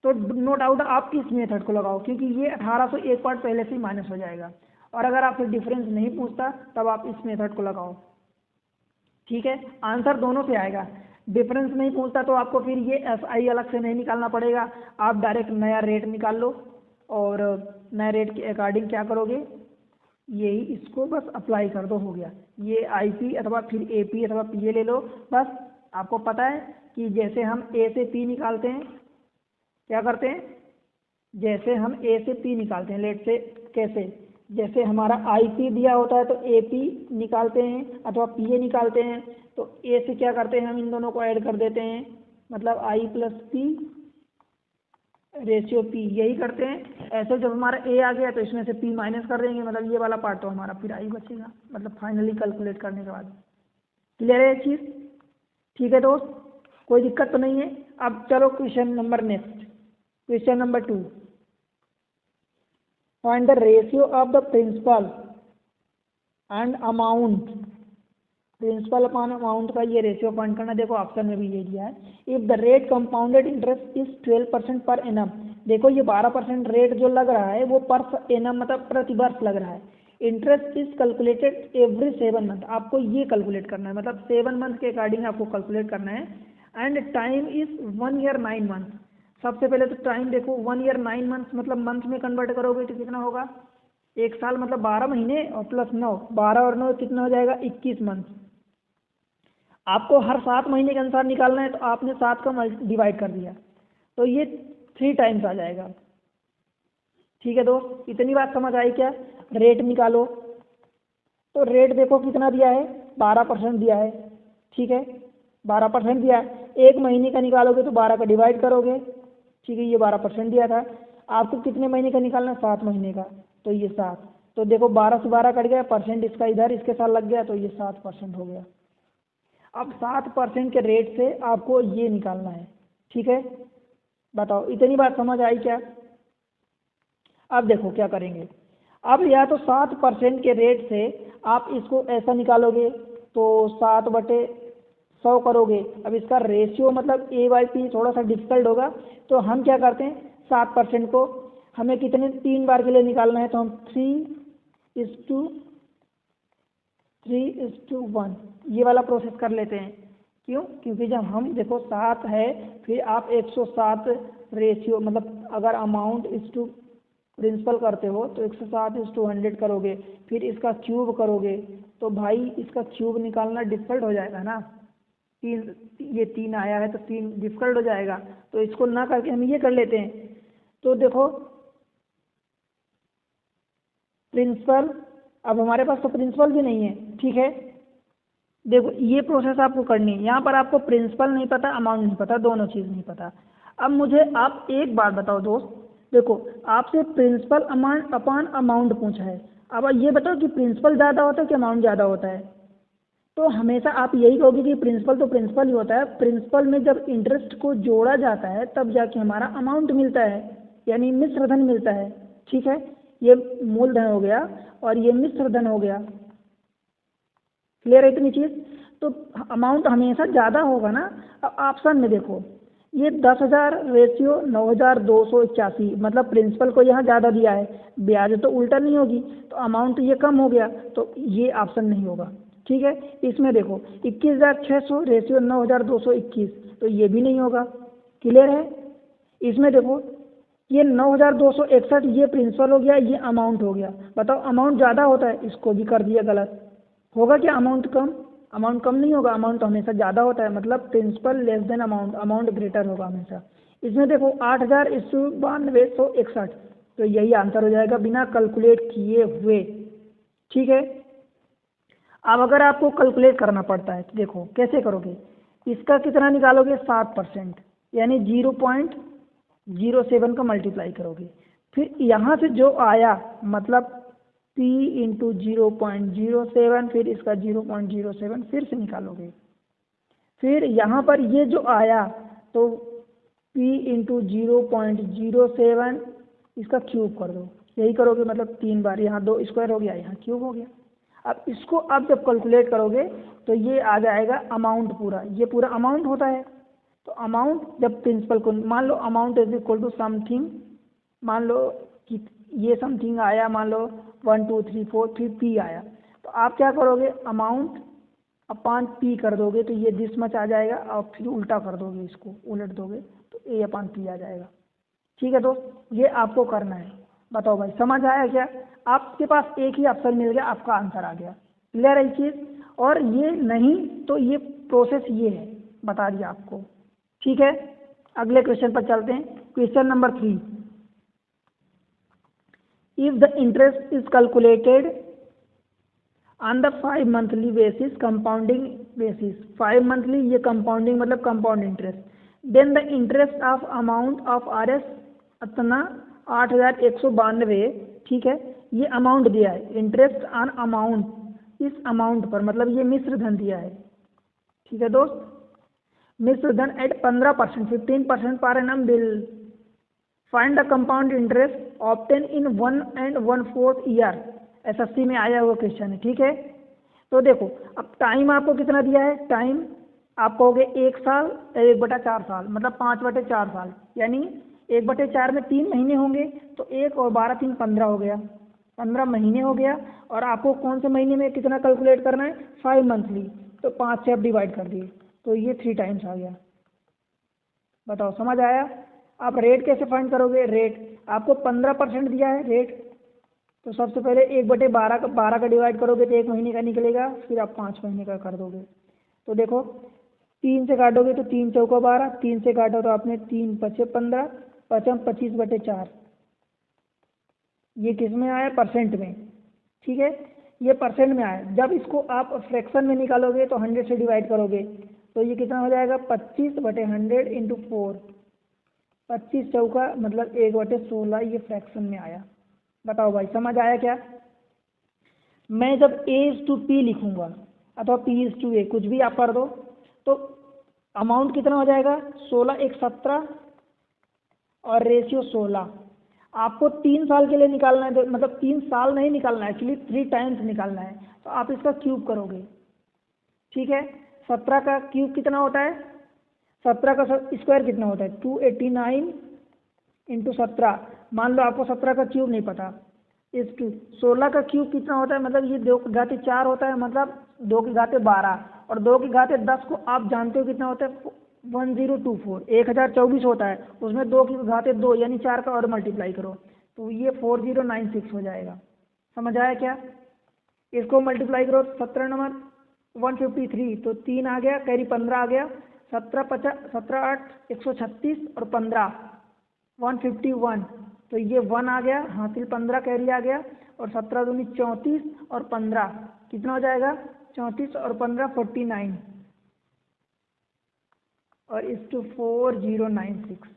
तो नो डाउट आप इस मेथड को लगाओ, क्योंकि ये 1800 एक पार्ट पहले से ही माइनस हो जाएगा। और अगर आपसे डिफरेंस नहीं पूछता तब आप इस मेथड को लगाओ, ठीक है। आंसर दोनों से आएगा, डिफरेंस नहीं पूछता तो आपको फिर ये SI अलग से नहीं निकालना पड़ेगा, आप डायरेक्ट नया रेट निकाल लो और नए रेट के अकॉर्डिंग क्या करोगे, यही इसको बस अप्लाई कर दो, हो गया। ये IP अथवा फिर AP अथवा PA ले लो। बस आपको पता है कि जैसे हम A से P निकालते हैं, क्या करते हैं, जैसे हम A से P निकालते हैं, लेट से कैसे, जैसे हमारा IP दिया होता है तो AP निकालते हैं अथवा PA निकालते हैं, तो A से क्या करते हैं, हम इन दोनों को ऐड कर देते हैं, मतलब I + P रेशियो P, यही करते हैं। ऐसे जब हमारा A आ गया तो इसमें से P माइनस कर देंगे, मतलब ये वाला पार्ट तो हमारा फिर I बचेगा, मतलब फाइनली कैलकुलेट करने के बाद। क्लियर है ये चीज़, ठीक है दोस्त, कोई दिक्कत तो नहीं है। अब चलो question number next, question number 2, find the ratio of the principal and amount, principal upon amount का ये रेशियो फाइंड करना। देखो ऑप्शन में भी ये दिया है, if the rate compounded interest is 12% per annum. देखो ये 12% रेट जो लग रहा है वो पर एनम मतलब प्रति वर्ष लग रहा है। Interest is calculated every 7 month, आपको ये कैलकुलेट करना है, मतलब 7 मंथ के अकॉर्डिंग आपको कैलकुलेट करना है। And time is 1 year 9 month. सबसे पहले तो टाइम देखो, 1 ईयर 9 मंथ मतलब मंथ में कन्वर्ट करोगे तो कितना होगा, 1 साल मतलब 12 महीने और प्लस 9, 12 और 9 कितना हो जाएगा, 21 मंथ। आपको हर 7 महीने के अनुसार निकालना है, तो आपने 7 का डिवाइड कर दिया, तो ये 3 टाइम्स आ जाएगा, ठीक है दोस्त। इतनी बात समझ आई क्या। रेट निकालो, तो रेट देखो कितना दिया है, 12% दिया है, ठीक है, 12% दिया है। 1 महीने का निकालोगे तो 12 का डिवाइड करोगे, ठीक है, ये 12% दिया था। आपको कितने महीने का निकालना है? 7 महीने का, तो ये 7, तो देखो 12 से 12 कट गया, परसेंट इसका इधर इसके साथ लग गया, तो ये 7% हो गया। अब 7% के रेट से आपको ये निकालना है, ठीक है। बताओ इतनी बात समझ आई क्या? अब देखो क्या करेंगे। अब या तो 7% के रेट से आप इसको ऐसा निकालोगे तो 7/100 करोगे। अब इसका रेशियो मतलब A/P थोड़ा सा डिफिकल्ट होगा, तो हम क्या करते हैं 7% को हमें कितने 3 बार के लिए निकालना है, तो हम 3:1 ये वाला प्रोसेस कर लेते हैं। क्यों? क्योंकि जब हम देखो 7 है, फिर आप 107 रेशियो मतलब अगर अमाउंट इस टू प्रिंसिपल करते हो तो 107:100 करोगे, फिर इसका क्यूब करोगे, तो भाई इसका क्यूब निकालना डिफिकल्ट हो जाएगा ना। 3 आया है तो 3 डिफिकल्ट हो जाएगा, तो इसको ना करके हम ये कर लेते हैं। तो देखो प्रिंसिपल, अब हमारे पास तो प्रिंसिपल भी नहीं है, ठीक है। देखो ये प्रोसेस आपको करनी है। यहाँ पर आपको प्रिंसिपल नहीं पता, अमाउंट नहीं पता, दोनों चीज़ नहीं पता। अब मुझे आप एक बात बताओ दोस्त, देखो आपसे प्रिंसिपल अमाउंट अपॉन अमाउंट पूछा है। अब ये बताओ कि प्रिंसिपल ज़्यादा होता है कि अमाउंट ज़्यादा होता है? तो हमेशा आप यही कहोगे कि प्रिंसिपल तो प्रिंसिपल ही होता है। प्रिंसिपल में जब इंटरेस्ट को जोड़ा जाता है तब जाके हमारा अमाउंट मिलता है, यानी मिश्र धन मिलता है, ठीक है। ये मूलधन हो गया और ये मिश्र धन हो गया। क्लियर है इतनी चीज़? तो अमाउंट हमेशा ज़्यादा होगा ना। अब ऑप्शन में देखो ये 10,000 रेशियो 9,281, मतलब प्रिंसिपल को यहाँ ज़्यादा दिया है, ब्याज तो उल्टा नहीं होगी, तो अमाउंट ये कम हो गया, तो ये ऑप्शन नहीं होगा, ठीक है। इसमें देखो 21,600 रेशियो 9,221, तो ये भी नहीं होगा। क्लियर है? इसमें देखो ये 9,261 ये प्रिंसिपल हो गया, ये अमाउंट हो गया। बताओ अमाउंट ज़्यादा होता है, इसको भी कर दिया गलत। होगा क्या अमाउंट कम? अमाउंट कम नहीं होगा, अमाउंट तो हमेशा ज़्यादा होता है, मतलब principal less than amount, amount greater होगा हमेशा। इसमें देखो 8,92,161, तो यही आंसर हो जाएगा बिना कैलकुलेट किए हुए, ठीक है। अब अगर आपको कैलकुलेट करना पड़ता है तो देखो कैसे करोगे। इसका कितना निकालोगे? 7%, यानी 0.07 का मल्टीप्लाई करोगे, फिर यहाँ से जो आया मतलब P इंटू 0.07, फिर इसका 0.07 फिर से निकालोगे, फिर यहाँ पर ये जो आया तो P इंटू 0.07 इसका क्यूब कर दो, यही करोगे, मतलब 3 बार, यहाँ 2 स्क्वायर हो गया, यहाँ क्यूब हो गया। अब इसको अब जब कैलकुलेट करोगे तो ये आ जाएगा अमाउंट पूरा, ये पूरा अमाउंट होता है। तो अमाउंट जब प्रिंसिपल को मान लो amount is equal to something, मान लो कि ये समथिंग आया, मान लो 1 2 3 4, फिर P आया, तो आप क्या करोगे अमाउंट अपॉन P कर दोगे, तो ये दिस मच आ जाएगा, और फिर उल्टा कर दोगे, इसको उलट दोगे तो A अपॉन P आ जाएगा, ठीक है दोस्त। ये आपको करना है। बताओ भाई समझ आया क्या? आपके पास एक ही ऑप्शन मिल गया, आपका आंसर आ गया। क्लियर है चीज़? और ये नहीं तो ये प्रोसेस ये है, बता दिया आपको, ठीक है। अगले क्वेश्चन पर चलते हैं। Question number 3, if the interest is calculated on the 5 monthly basis, compounding basis, 5 monthly ये कंपाउंडिंग मतलब compound interest, then the interest of amount of RS इतना 8,192, ठीक है। ये अमाउंट दिया है, इंटरेस्ट ऑन अमाउंट, इस अमाउंट पर मतलब ये मिश्र धन दिया है, ठीक है दोस्त। मिश्र धन एट 15%, 15% पर annum bill, find the compound interest obtain in 1 and 1/4 year. SSC में आया हुआ क्वेश्चन है, ठीक है। तो देखो अब टाइम आपको कितना दिया है, टाइम आप कहोगे 1 साल 1/4 साल, मतलब 5/4 साल, यानी 1/4 में 3 महीने होंगे, तो 1 और 12 3 15 हो गया, 15 महीने हो गया। और आपको कौन से महीने में कितना कैलकुलेट करना है? 5 मंथली, तो 5 से आप डिवाइड कर दिए, तो ये 3 टाइम्स आ गया। बताओ समझ आया? आप रेट कैसे फाइंड करोगे? रेट आपको 15% दिया है रेट, तो सबसे पहले 1/12 का डिवाइड करोगे तो 1 महीने का निकलेगा, फिर आप 5 महीने का कर दोगे। तो देखो 3 से काटोगे तो 3 चौका 12, 3 से काटो तो आपने 3 5 15, 25/4, ये किस में आया? परसेंट में, ठीक है। ये परसेंट में आया। जब इसको आप फ्रैक्शन में निकालोगे तो 100 से डिवाइड करोगे, तो ये कितना हो जाएगा? 25/100 इंटू 4, 25 चौका मतलब 1/16 ये फ्रैक्शन में आया। बताओ भाई समझ आया क्या? मैं जब A/P लिखूंगा अथवा P/A कुछ भी आप कर दो तो अमाउंट कितना हो जाएगा? 16 1 17 और रेशियो 16। आपको 3 साल के लिए निकालना है, मतलब 3 साल नहीं निकालना है, एक्चुअली 3 टाइम्स निकालना है। तो आप इसका क्यूब करोगे, ठीक है। 17 का क्यूब कितना होता है? 17 का स्क्वायर कितना होता है? 289 इंटू 17। मान लो आपको 17 का क्यूब नहीं पता, इस टू 16 का क्यूब कितना होता है? मतलब ये 2 की घाते 4 होता है, मतलब 2 की घाते 12 और 2 की घाते 10 को आप जानते हो कितना होता है? 1024 1024 होता है। उसमें 2 की घाते 2 यानी 4 का और मल्टीप्लाई करो तो ये 4096 हो जाएगा। समझ आया क्या? इसको मल्टीप्लाई करो 17 नंबर 153 तो 3 आ गया, कैरी 15 आ गया। 17 50 17 8 136 और 15 151 तो ये 1 आ गया, हासिल 15 कैरी आ गया और 17 दूनी 34 और 15 कितना हो जाएगा? 34 और 15 49 और इस टू 4096।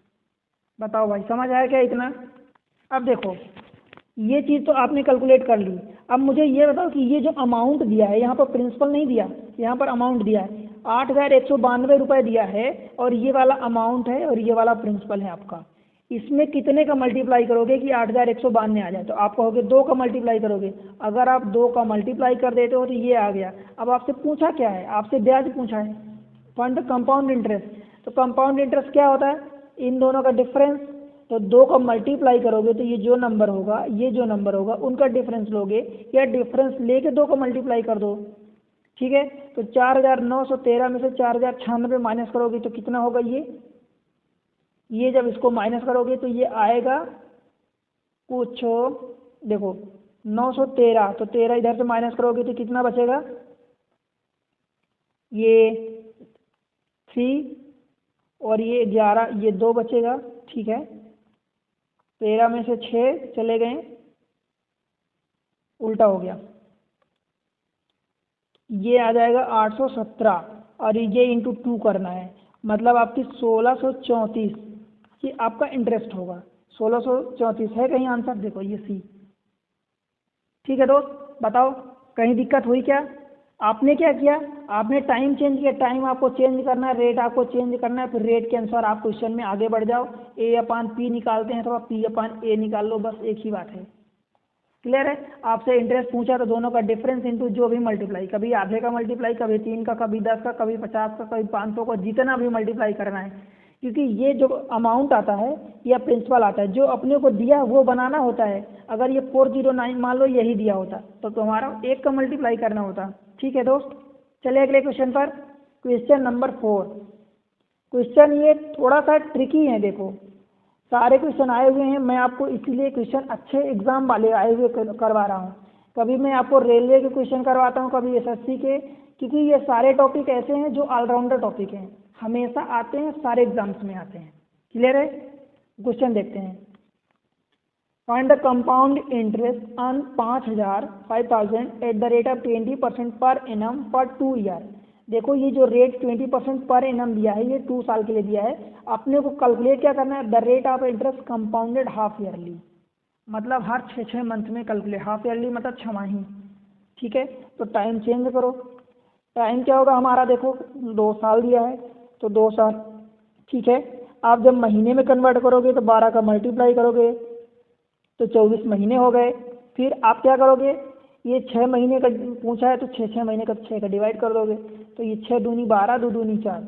बताओ भाई समझ आया क्या इतना? अब देखो ये चीज़ तो आपने कैलकुलेट कर ली। अब मुझे ये बताओ कि ये जो अमाउंट दिया है, यहाँ पर प्रिंसिपल नहीं दिया, यहाँ पर अमाउंट दिया है 8192 रुपये दिया है और ये वाला अमाउंट है और ये वाला प्रिंसिपल है आपका। इसमें कितने का मल्टीप्लाई करोगे कि 8192 आ जाए? तो आप कहोगे 2 का मल्टीप्लाई करोगे। अगर आप 2 का मल्टीप्लाई कर देते हो तो ये आ गया। अब आपसे पूछा क्या है? आपसे ब्याज पूछा है, फंड कंपाउंड इंटरेस्ट। तो कंपाउंड इंटरेस्ट क्या होता है? इन दोनों का डिफरेंस। तो 2 का मल्टीप्लाई करोगे तो ये जो नंबर होगा, ये जो नंबर होगा उनका डिफरेंस लोगे या डिफरेंस लेके 2 का मल्टीप्लाई कर दो, ठीक है। तो 4913 में से 4096 माइनस करोगे तो कितना होगा? ये जब इसको माइनस करोगे तो ये आएगा कुछ, देखो 913 तो 13 इधर से माइनस करोगे तो कितना बचेगा? ये 3 और ये 11, ये 2 बचेगा, ठीक है। 13 में से 6 चले गए, उल्टा हो गया, ये आ जाएगा 817 और ये इंटू 2 करना है, मतलब आपकी 1634 ये आपका इंटरेस्ट होगा। 1634 है कहीं आंसर? देखो ये सी, ठीक है दोस्त। बताओ कहीं दिक्कत हुई क्या? आपने क्या किया? आपने टाइम चेंज किया, टाइम आपको चेंज करना है, रेट आपको चेंज करना है, फिर रेट के अनुसार आप क्वेश्चन में आगे बढ़ जाओ। A/P निकालते हैं तो आप P/A निकाल लो, बस एक ही बात है। क्लियर है? आपसे इंटरेस्ट पूछा तो दोनों का डिफरेंस इंटू जो भी मल्टीप्लाई, कभी आधे का मल्टीप्लाई, कभी 3 का, कभी 10 का, कभी 50 का, कभी 500 का, जितना भी मल्टीप्लाई करना है। क्योंकि ये जो अमाउंट आता है या प्रिंसिपल आता है जो अपने को दिया वो बनाना होता है। अगर ये 409 मान लो यही दिया होता तो तुम्हारा 1 का मल्टीप्लाई करना होता, ठीक है दोस्त। चलिए अगले क्वेश्चन पर, क्वेश्चन नंबर 4। क्वेश्चन ये थोड़ा सा ट्रिकी है, देखो सारे क्वेश्चन आए हुए हैं, मैं आपको इसीलिए क्वेश्चन अच्छे एग्जाम वाले आए हुए करवा रहा हूँ। कभी मैं आपको रेलवे के क्वेश्चन करवाता हूँ, कभी SSC के, क्योंकि ये सारे टॉपिक ऐसे हैं जो ऑलराउंडर टॉपिक हैं, हमेशा आते हैं, सारे एग्जाम्स में आते हैं। क्लियर है? क्वेश्चन देखते हैं। Find the compound interest on 5000 at the rate of 20% per annum for 2 year. देखो ये जो रेट 20% पर एनम दिया है ये 2 साल के लिए दिया है। अपने को कैलकुलेट क्या करना है? The rate of interest compounded half yearly, मतलब हर 6 मंथ में कैलकुलेट, हाफ ईयरली मतलब 6 ठीक है। तो टाइम चेंज करो, टाइम क्या होगा हमारा? देखो 2 साल दिया है तो 2 साल, ठीक है। आप जब महीने में कन्वर्ट करोगे तो 12 का मल्टीप्लाई करोगे तो 24 महीने हो गए। फिर आप क्या करोगे? ये 6 महीने का पूछा है तो 6 महीने का 6 का डिवाइड कर दोगे तो ये 6 दूनी 12 2 दूनी 4,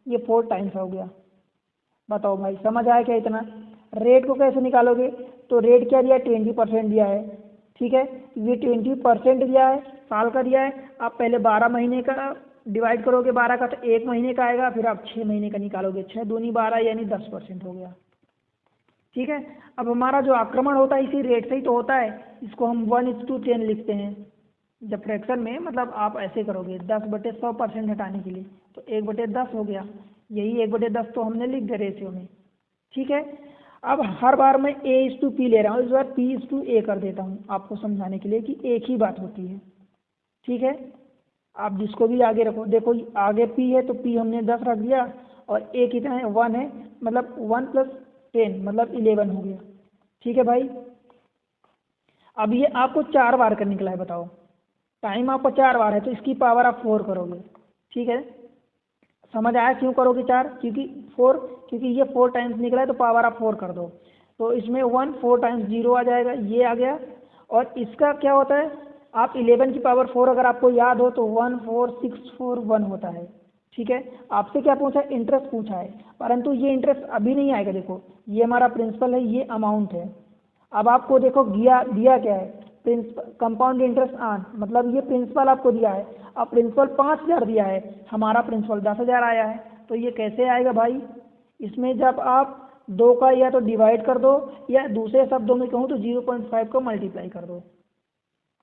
ये 4 टाइम्स हो गया। बताओ भाई समझ आया क्या इतना? रेट को कैसे निकालोगे? तो रेट क्या दिया है? 20% दिया है, ठीक है। ये 20% दिया है, साल का दिया है। आप पहले 12 महीने का डिवाइड करोगे 12 का तो 1 महीने का आएगा, फिर आप 6 महीने का निकालोगे, 6 दूनी 12 यानी 10% हो गया, ठीक है। अब हमारा जो आक्रमण होता है इसी रेट से ही तो होता है, इसको हम 1:10 लिखते हैं जब फ्रैक्शन में, मतलब आप ऐसे करोगे 10/100% हटाने के लिए तो 1/10 हो गया, यही 1/10 तो हमने लिख दिया रेशियो में, ठीक है। अब हर बार मैं A/P ले रहा हूँ, इस बार P/A कर देता हूँ आपको समझाने के लिए कि एक ही बात होती है, ठीक है। आप जिसको भी आगे रखो, देखो आगे P है तो P हमने 10 रख दिया और A कितना है? 1 है, मतलब 1 + 10 मतलब 11 हो गया। ठीक है भाई, अब ये आपको 4 बार का निकला है, बताओ टाइम आपका 4 बार है तो इसकी पावर आप 4 करोगे। ठीक है, समझ आया क्यों करोगे 4? क्योंकि ये 4 टाइम्स निकला है तो पावर आप 4 कर दो, तो इसमें 1 4 टाइम्स 0 आ जाएगा, ये आ गया। और इसका क्या होता है, आप 11 की पावर 4 अगर आपको याद हो तो 1 4 6 4 1 होता है। ठीक है, आपसे क्या पूछा है, इंटरेस्ट पूछा है, परंतु ये इंटरेस्ट अभी नहीं आएगा। देखो ये हमारा प्रिंसिपल है, ये अमाउंट है। अब आपको देखो दिया क्या है, प्रिंसिपल कंपाउंड इंटरेस्ट ऑन, मतलब ये प्रिंसिपल आपको दिया है। अब प्रिंसिपल 5000 दिया है, हमारा प्रिंसिपल 10,000 आया है, तो ये कैसे आएगा भाई? इसमें जब आप 2 का या तो डिवाइड कर दो, या दूसरे शब्दों में कहूँ तो 0.5 को मल्टीप्लाई कर दो।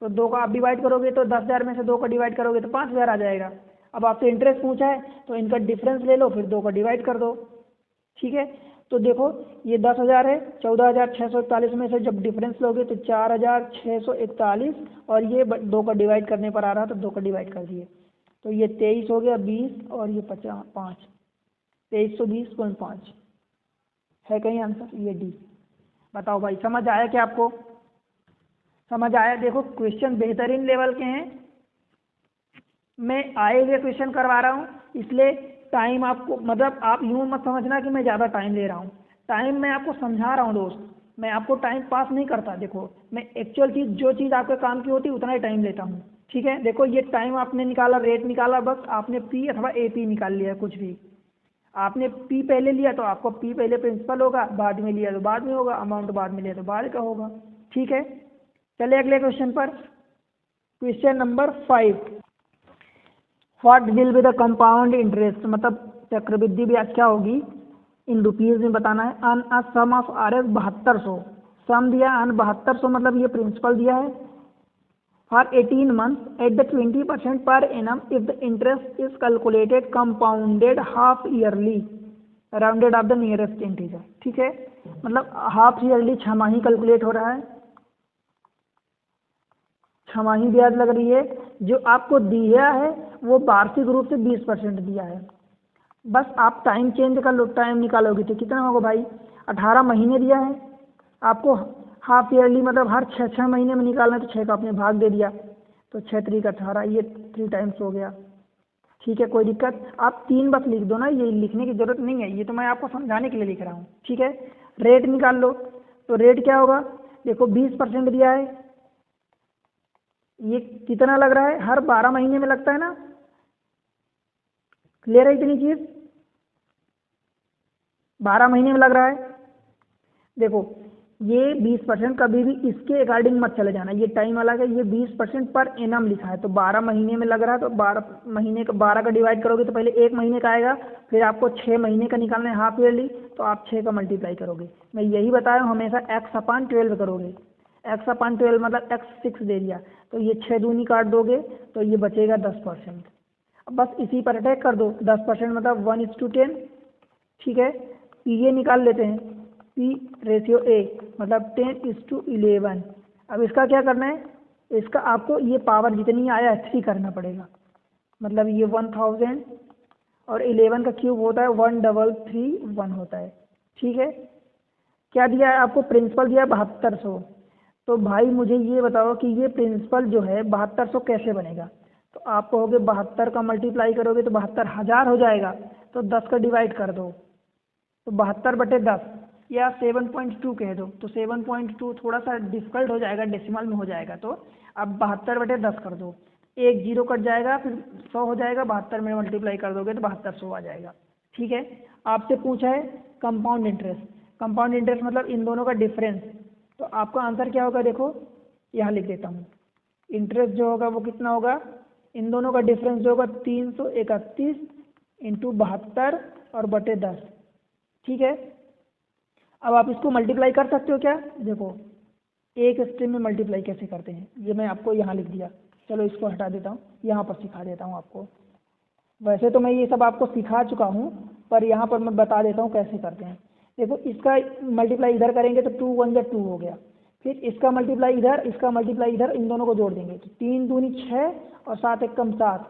तो 2 का आप डिवाइड करोगे तो 10,000 में से 2 का डिवाइड करोगे तो 5000 आ जाएगा। अब आपसे इंटरेस्ट पूछा है तो इनका डिफरेंस ले लो, फिर 2 का डिवाइड कर दो। ठीक है, तो देखो ये 10,000 है, 14,641 में से जब डिफरेंस लोगे तो 4,641, और ये 2 का डिवाइड करने पर आ रहा तो 2 का डिवाइड कर दिए, तो ये 23 हो गया 20, और ये 5 2320.5 है कहीं आंसर, ये डी। बताओ भाई समझ आया क्या आपको? समझ आया? देखो क्वेश्चन बेहतरीन लेवल के हैं, मैं आए हुए क्वेश्चन करवा रहा हूँ, इसलिए टाइम आपको, मतलब आप यूँ मत समझना कि मैं ज़्यादा टाइम ले रहा हूँ। टाइम मैं आपको समझा रहा हूँ दोस्त, मैं आपको टाइम पास नहीं करता। देखो मैं एक्चुअल चीज़, जो चीज़ आपके काम की होती है उतना ही टाइम लेता हूँ। ठीक है, देखो ये टाइम आपने निकाला, रेट निकाला, बस आपने पी अथवा ए पी निकाल लिया, कुछ भी। आपने पी पहले लिया तो आपको पी पहले प्रिंसिपल होगा, बाद में लिया तो बाद में होगा, अमाउंट बाद में लिया तो बाद का होगा। ठीक है, चलिए अगले क्वेश्चन पर। Question number 5, what will be the compound interest, मतलब चक्रवृद्धि ब्याज क्या होगी, इन रुपीज में बताना है। अन अ सम ऑफ आर एस 7200, सम दिया अन 7200, मतलब ये प्रिंसिपल दिया है। For 18 month at the 20% per annum if the interest is calculated compounded half yearly rounded off the nearest integer. ठीक है, मतलब हाफ ईयरली छमाही कैलकुलेट हो रहा है, छमाही ब्याज लग रही है। जो आपको दिया है वो वार्षिक रूप से 20% दिया है। बस आप टाइम चेंज कर लो, टाइम निकालोगे तो कितना होगा भाई, 18 महीने दिया है आपको। हाफ ईयरली मतलब हर 6 महीने में निकालना है, तो 6 का आपने भाग दे दिया, तो 6 3 18, ये 3 टाइम्स हो गया। ठीक है, कोई दिक्कत, आप 3 बस लिख दो ना, ये लिखने की जरूरत नहीं है, ये तो मैं आपको समझाने के लिए लिख रहा हूँ। ठीक है, रेट निकाल लो, तो रेट क्या होगा, देखो 20% दिया है, ये कितना लग रहा है, हर 12 महीने में लगता है ना। क्लियर है इतनी चीज, 12 महीने में लग रहा है। देखो ये 20% कभी भी इसके अकॉर्डिंग मत चले जाना, ये टाइम अलग है, ये 20% पर एनम लिखा है, तो 12 महीने में लग रहा है, तो 12 महीने का 12 का डिवाइड करोगे तो पहले 1 महीने का आएगा, फिर आपको 6 महीने का निकालना है हाफ ईयरली, तो आप 6 का मल्टीप्लाई करोगे। मैं यही बताया हूँ, हमेशा x/12 करोगे, x/12 मतलब x 6 दे दिया, तो ये 6 दूनी काट दोगे तो ये बचेगा 10%। अब बस इसी पर अटैक कर दो, 10% मतलब 1:10। ठीक है, ये निकाल लेते हैं, P रेशियो A मतलब 10:11। अब इसका क्या करना है, इसका आपको ये पावर जितनी आया 3 करना पड़ेगा, मतलब ये 1000 और 11 का क्यूब होता है 1331 होता है। ठीक है, क्या दिया है आपको, प्रिंसिपल दिया है 7200। तो भाई मुझे ये बताओ कि ये प्रिंसिपल जो है 7200 कैसे बनेगा, तो आप कहोगे 72 का मल्टीप्लाई करोगे तो 72,000 हो जाएगा, तो 10 का डिवाइड कर दो, तो 72/10 या 7.2 कह दो, तो 7.2 थोड़ा सा डिफिकल्ट हो जाएगा, डेसिमल में हो जाएगा, तो अब 72/10 कर दो, एक जीरो कट जाएगा, फिर 100 हो जाएगा, 72 में मल्टीप्लाई कर दोगे तो 7200 आ जाएगा। ठीक है, आपसे पूछा है कंपाउंड इंटरेस्ट, कंपाउंड इंटरेस्ट मतलब इन दोनों का डिफरेंस, तो आपका आंसर क्या होगा, देखो यहाँ लिख देता हूँ। इंटरेस्ट जो होगा वो कितना होगा, इन दोनों का डिफरेंस जो होगा 331 इंटू 72 और बटे 10। ठीक है, अब आप इसको मल्टीप्लाई कर सकते हो क्या, देखो एक स्ट्रीम में मल्टीप्लाई कैसे करते हैं, ये मैं आपको यहाँ लिख दिया, चलो इसको हटा देता हूँ, यहाँ पर सिखा देता हूँ आपको। वैसे तो मैं ये सब आपको सिखा चुका हूँ, पर यहाँ पर मैं बता देता हूँ कैसे करते हैं। देखो इसका मल्टीप्लाई इधर करेंगे तो 2 1 जा 2 हो गया, फिर इसका मल्टीप्लाई इधर, इसका मल्टीप्लाई इधर, इन दोनों को जोड़ देंगे, तो 3 दूनी 6 और 7 एक कम 7,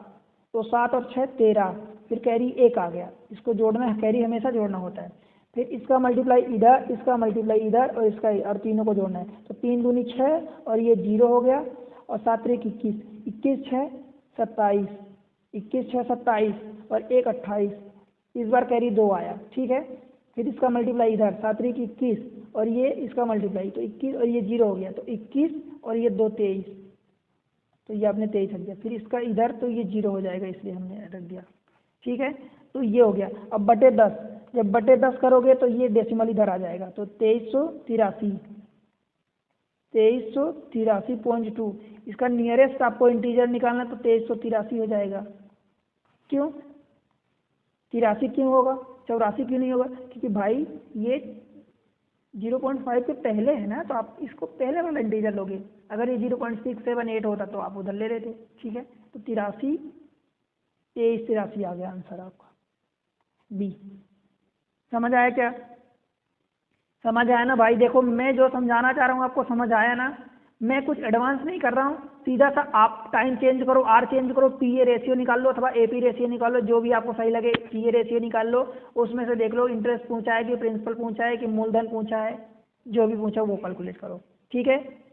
तो 7 और 6 13, फिर कैरी 1 आ गया, इसको जोड़ना है, कैरी हमेशा जोड़ना होता है, फिर इसका मल्टीप्लाई इधर, इसका मल्टीप्लाई इधर और इसका, और तीनों को जोड़ना है। तो 3 दूनी 6 और ये 0 हो गया, और 7 3 21, 21 6 27, 21 6 27 और 1 28, इस बार कैरी 2 आया, ठीक है। फिर इसका मल्टीप्लाई इधर, 7 3 21 और ये इसका मल्टीप्लाई, तो 21 और ये 0 हो गया, तो 21 और ये 2 23, तो ये आपने 23 रख दिया। फिर इसका इधर, तो ये 0 हो जाएगा, इसलिए हमने रख दिया, ठीक है। तो ये हो गया। अब बटे 10, जब बटे 10 करोगे तो ये डेसिमल इधर आ जाएगा, तो 2383, 2383.2। इसका नियरेस्ट आपको इंटीजर निकालना, तो 2383 हो जाएगा। क्यों 83 क्यों होगा, 84 क्यों नहीं होगा? क्योंकि भाई ये 0.5 के पहले है ना, तो आप इसको पहले वाला इंटीजर लोगे। अगर ये 0.678 होता तो आप उधर ले रहे थे, ठीक है। तो 2383 आ गया आंसर आपका बी। समझ आया क्या? समझ आया ना भाई? देखो मैं जो समझाना चाह रहा हूँ आपको समझ आया ना? मैं कुछ एडवांस नहीं कर रहा हूँ, सीधा सा आप टाइम चेंज करो, आर चेंज करो, पीए रेशियो निकाल लो अथवा एपी रेशियो निकाल लो, जो भी आपको सही लगे। पीए रेशियो निकाल लो, उसमें से देख लो इंटरेस्ट पूछा है कि प्रिंसिपल पूछा है कि मूलधन पूछा है, जो भी पूछा वो कैलकुलेट करो, ठीक है।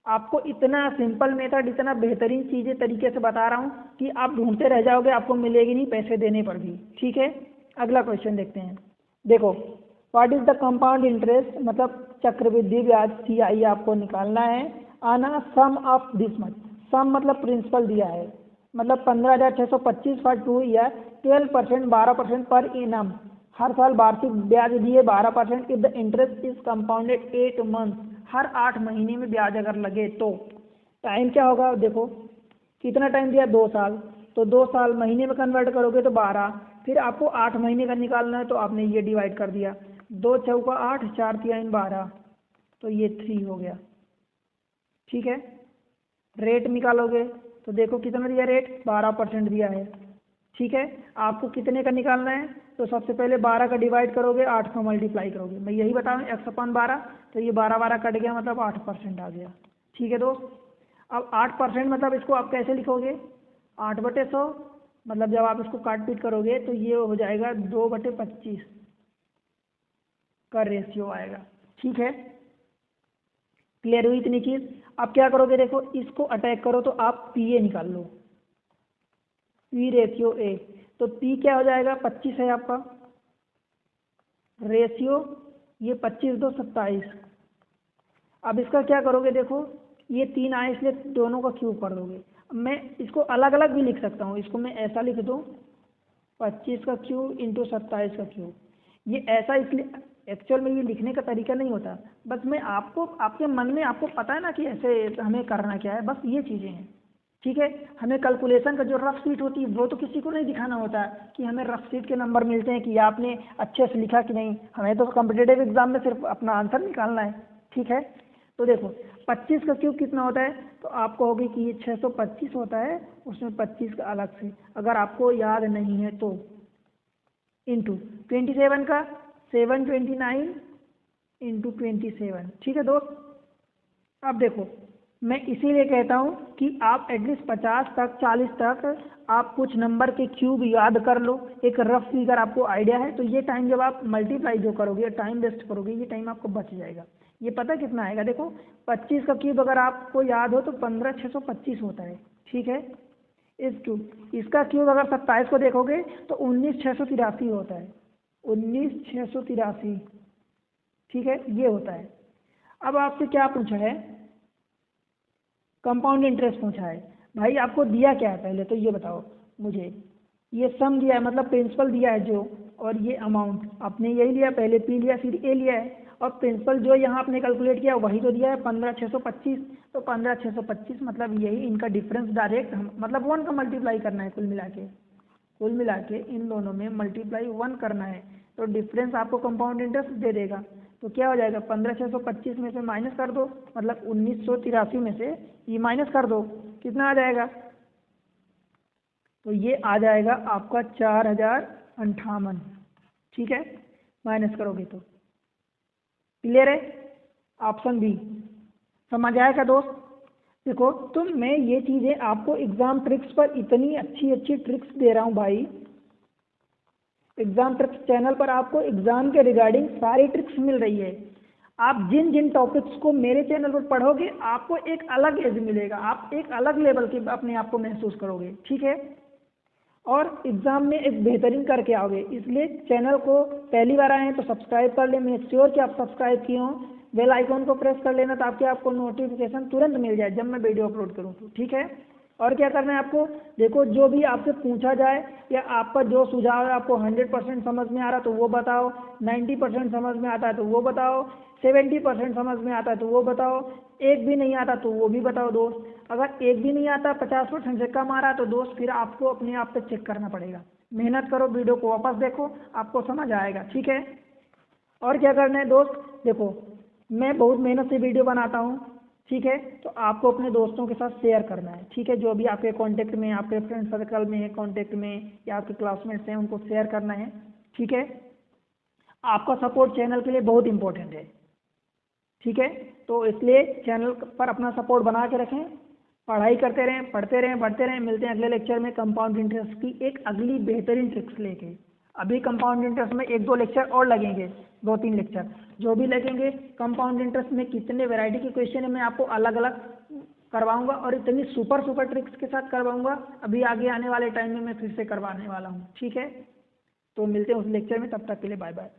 आपको इतना सिंपल मेथड, इतना बेहतरीन चीज़ें तरीके से बता रहा हूँ कि आप ढूंढते रह जाओगे, आपको मिलेगी नहीं पैसे देने पर भी, ठीक है। अगला क्वेश्चन देखते हैं। देखो what is the compound interest, मतलब चक्रवृद्धि ब्याज CI आपको निकालना है। आना सम ऑफ दिस मच, सम मतलब प्रिंसिपल दिया है, मतलब 15,625 फॉर 2 ईयर, 12%, 12% पर इनम, हर साल वार्षिक ब्याज दिए 12%। If the interest is compounded 8 month, हर 8 महीने में ब्याज अगर लगे तो टाइम क्या होगा? देखो कितना टाइम दिया, 2 साल, तो 2 साल महीने में कन्वर्ट करोगे तो 12, फिर आपको 8 महीने का निकालना है, तो आपने ये डिवाइड कर दिया, 2 चौका 8, 4 3 12, तो ये 3 हो गया, ठीक है। रेट निकालोगे तो देखो कितना दिया रेट, 12% दिया है, ठीक है। आपको कितने का निकालना है, तो सबसे पहले 12 का डिवाइड करोगे, 8 का मल्टीप्लाई करोगे। मैं यही बता रहा हूँ, x/12, तो ये 12 कट गया, मतलब 8% आ गया, ठीक है दोस्त। अब 8% मतलब इसको आप कैसे लिखोगे, 8/100, मतलब जब आप इसको काट पीट करोगे तो ये हो जाएगा 2/25 का रेशियो आएगा, ठीक है। क्लियर हुई इतनी चीज? अब क्या करोगे, देखो इसको अटैक करो तो आप पीए निकाल लो, पी रेशियो ए, तो पी क्या हो जाएगा, 25 है आपका रेशियो, ये 25 2 27। अब इसका क्या करोगे, देखो ये 3 आए इसलिए दोनों का क्यूब कर दोगे। मैं इसको अलग अलग भी लिख सकता हूँ, इसको मैं ऐसा लिख दूँ, 25 का क्यूब इंटू 27 का क्यूब। ये ऐसा इसलिए, एक्चुअल में ये लिखने का तरीका नहीं होता, बस मैं आपको, आपके मन में आपको पता है ना कि ऐसे हमें करना क्या है, बस ये चीज़ें हैं, ठीक है। हमें कैलकुलेशन का जो रफ शीट होती है वो तो किसी को नहीं दिखाना होता कि हमें रफ शीट के नंबर मिलते हैं कि आपने अच्छे से लिखा कि नहीं, हमें तो कॉम्पिटिटिव एग्जाम में सिर्फ अपना आंसर निकालना है, ठीक है। तो देखो 25 का क्यूब कितना होता है, तो आप कहोगे कि ये 625 होता है, उसमें 25 का अलग से, अगर आपको याद नहीं है तो, इंटू 27 का 729 इंटू 27, ठीक है दोस्त। अब देखो मैं इसीलिए कहता हूँ कि आप एटलीस्ट 50 तक 40 तक आप कुछ नंबर के क्यूब याद कर लो, एक रफ फिगर आपको आइडिया है, तो ये टाइम जब आप मल्टीप्लाई जो करोगे, टाइम वेस्ट करोगे, ये टाइम आपको बच जाएगा। ये पता कितना आएगा, देखो 25 का क्यूब अगर आपको याद हो तो 15,625 होता है, ठीक है। इस क्यूब, इसका क्यूब अगर 27 को देखोगे तो 19,683 होता है, 19,683, ठीक है, ये होता है। अब आपसे क्या पूछा है, कंपाउंड इंटरेस्ट पूछा है। भाई आपको दिया क्या है पहले तो ये बताओ मुझे, ये सम दिया है मतलब प्रिंसिपल दिया है जो, और ये अमाउंट आपने यही लिया, पहले पी लिया फिर ए लिया है, और प्रिंसिपल जो यहाँ आपने कैलकुलेट किया वही तो दिया है 15,625, तो 15,625 मतलब यही इनका डिफरेंस डायरेक्ट मतलब 1 का मल्टीप्लाई करना है, कुल मिला के इन दोनों में मल्टीप्लाई 1 करना है, तो डिफरेंस आपको कंपाउंड इंटरेस्ट दे देगा। तो क्या हो जाएगा, 15,625 में से माइनस कर दो, मतलब 1983 में से ये माइनस कर दो, कितना आ जाएगा, तो ये आ जाएगा आपका 4,058, ठीक है, माइनस करोगे तो। क्लियर है? Option B. समझ आएगा दोस्त? देखो तुम मैं ये चीज़ें आपको एग्जाम ट्रिक्स पर इतनी अच्छी अच्छी ट्रिक्स दे रहा हूँ भाई, एग्ज़ाम ट्रिक्स चैनल पर आपको एग्ज़ाम के रिगार्डिंग सारी ट्रिक्स मिल रही है। आप जिन जिन टॉपिक्स को मेरे चैनल पर पढ़ोगे आपको एक अलग एज मिलेगा, आप एक अलग लेवल के अपने आप को महसूस करोगे, ठीक है। और एग्ज़ाम में एक बेहतरीन करके आओगे। इसलिए चैनल को पहली बार आए हैं तो सब्सक्राइब कर लें, मेक श्योर कि आप सब्सक्राइब किए हों, बेल आइकॉन को प्रेस कर लेना ताकि आपको नोटिफिकेशन तुरंत मिल जाए जब मैं वीडियो अपलोड करूँ तो, ठीक है। और क्या करना है आपको, देखो जो भी आपसे पूछा जाए या आपका जो सुझाव है, आपको 100% समझ में आ रहा तो वो बताओ, 90% समझ में आता है तो वो बताओ, 70% समझ में आता है तो वो बताओ, एक भी नहीं आता तो वो भी बताओ दोस्त। अगर एक भी नहीं आता, 50% से कम आ रहा है तो दोस्त फिर आपको अपने आप पे चेक करना पड़ेगा। मेहनत करो, वीडियो को वापस देखो, आपको समझ आएगा, ठीक है। और क्या करना है दोस्त, देखो मैं बहुत मेहनत से वीडियो बनाता हूँ, ठीक है, तो आपको अपने दोस्तों के साथ शेयर करना है, ठीक है। जो भी आपके कांटेक्ट में, आपके फ्रेंड सर्कल में है, कांटेक्ट में या आपके क्लासमेट्स हैं, उनको शेयर करना है, ठीक है। आपका सपोर्ट चैनल के लिए बहुत इंपॉर्टेंट है, ठीक है। तो इसलिए चैनल पर अपना सपोर्ट बना के रखें, पढ़ाई करते रहें, पढ़ते रहें, बढ़ते रहें। मिलते हैं अगले लेक्चर में कंपाउंड इंटरेस्ट की एक अगली बेहतरीन ट्रिक्स लेके। अभी कंपाउंड इंटरेस्ट में 1-2 लेक्चर और लगेंगे, 2-3 लेक्चर जो भी लगेंगे। कंपाउंड इंटरेस्ट में कितने वैरायटी के क्वेश्चन है मैं आपको अलग अलग करवाऊंगा और इतनी सुपर ट्रिक्स के साथ करवाऊंगा। अभी आगे आने वाले टाइम में मैं फिर से करवाने वाला हूँ, ठीक है। तो मिलते हैं उस लेक्चर में, तब तक के लिए बाय बाय।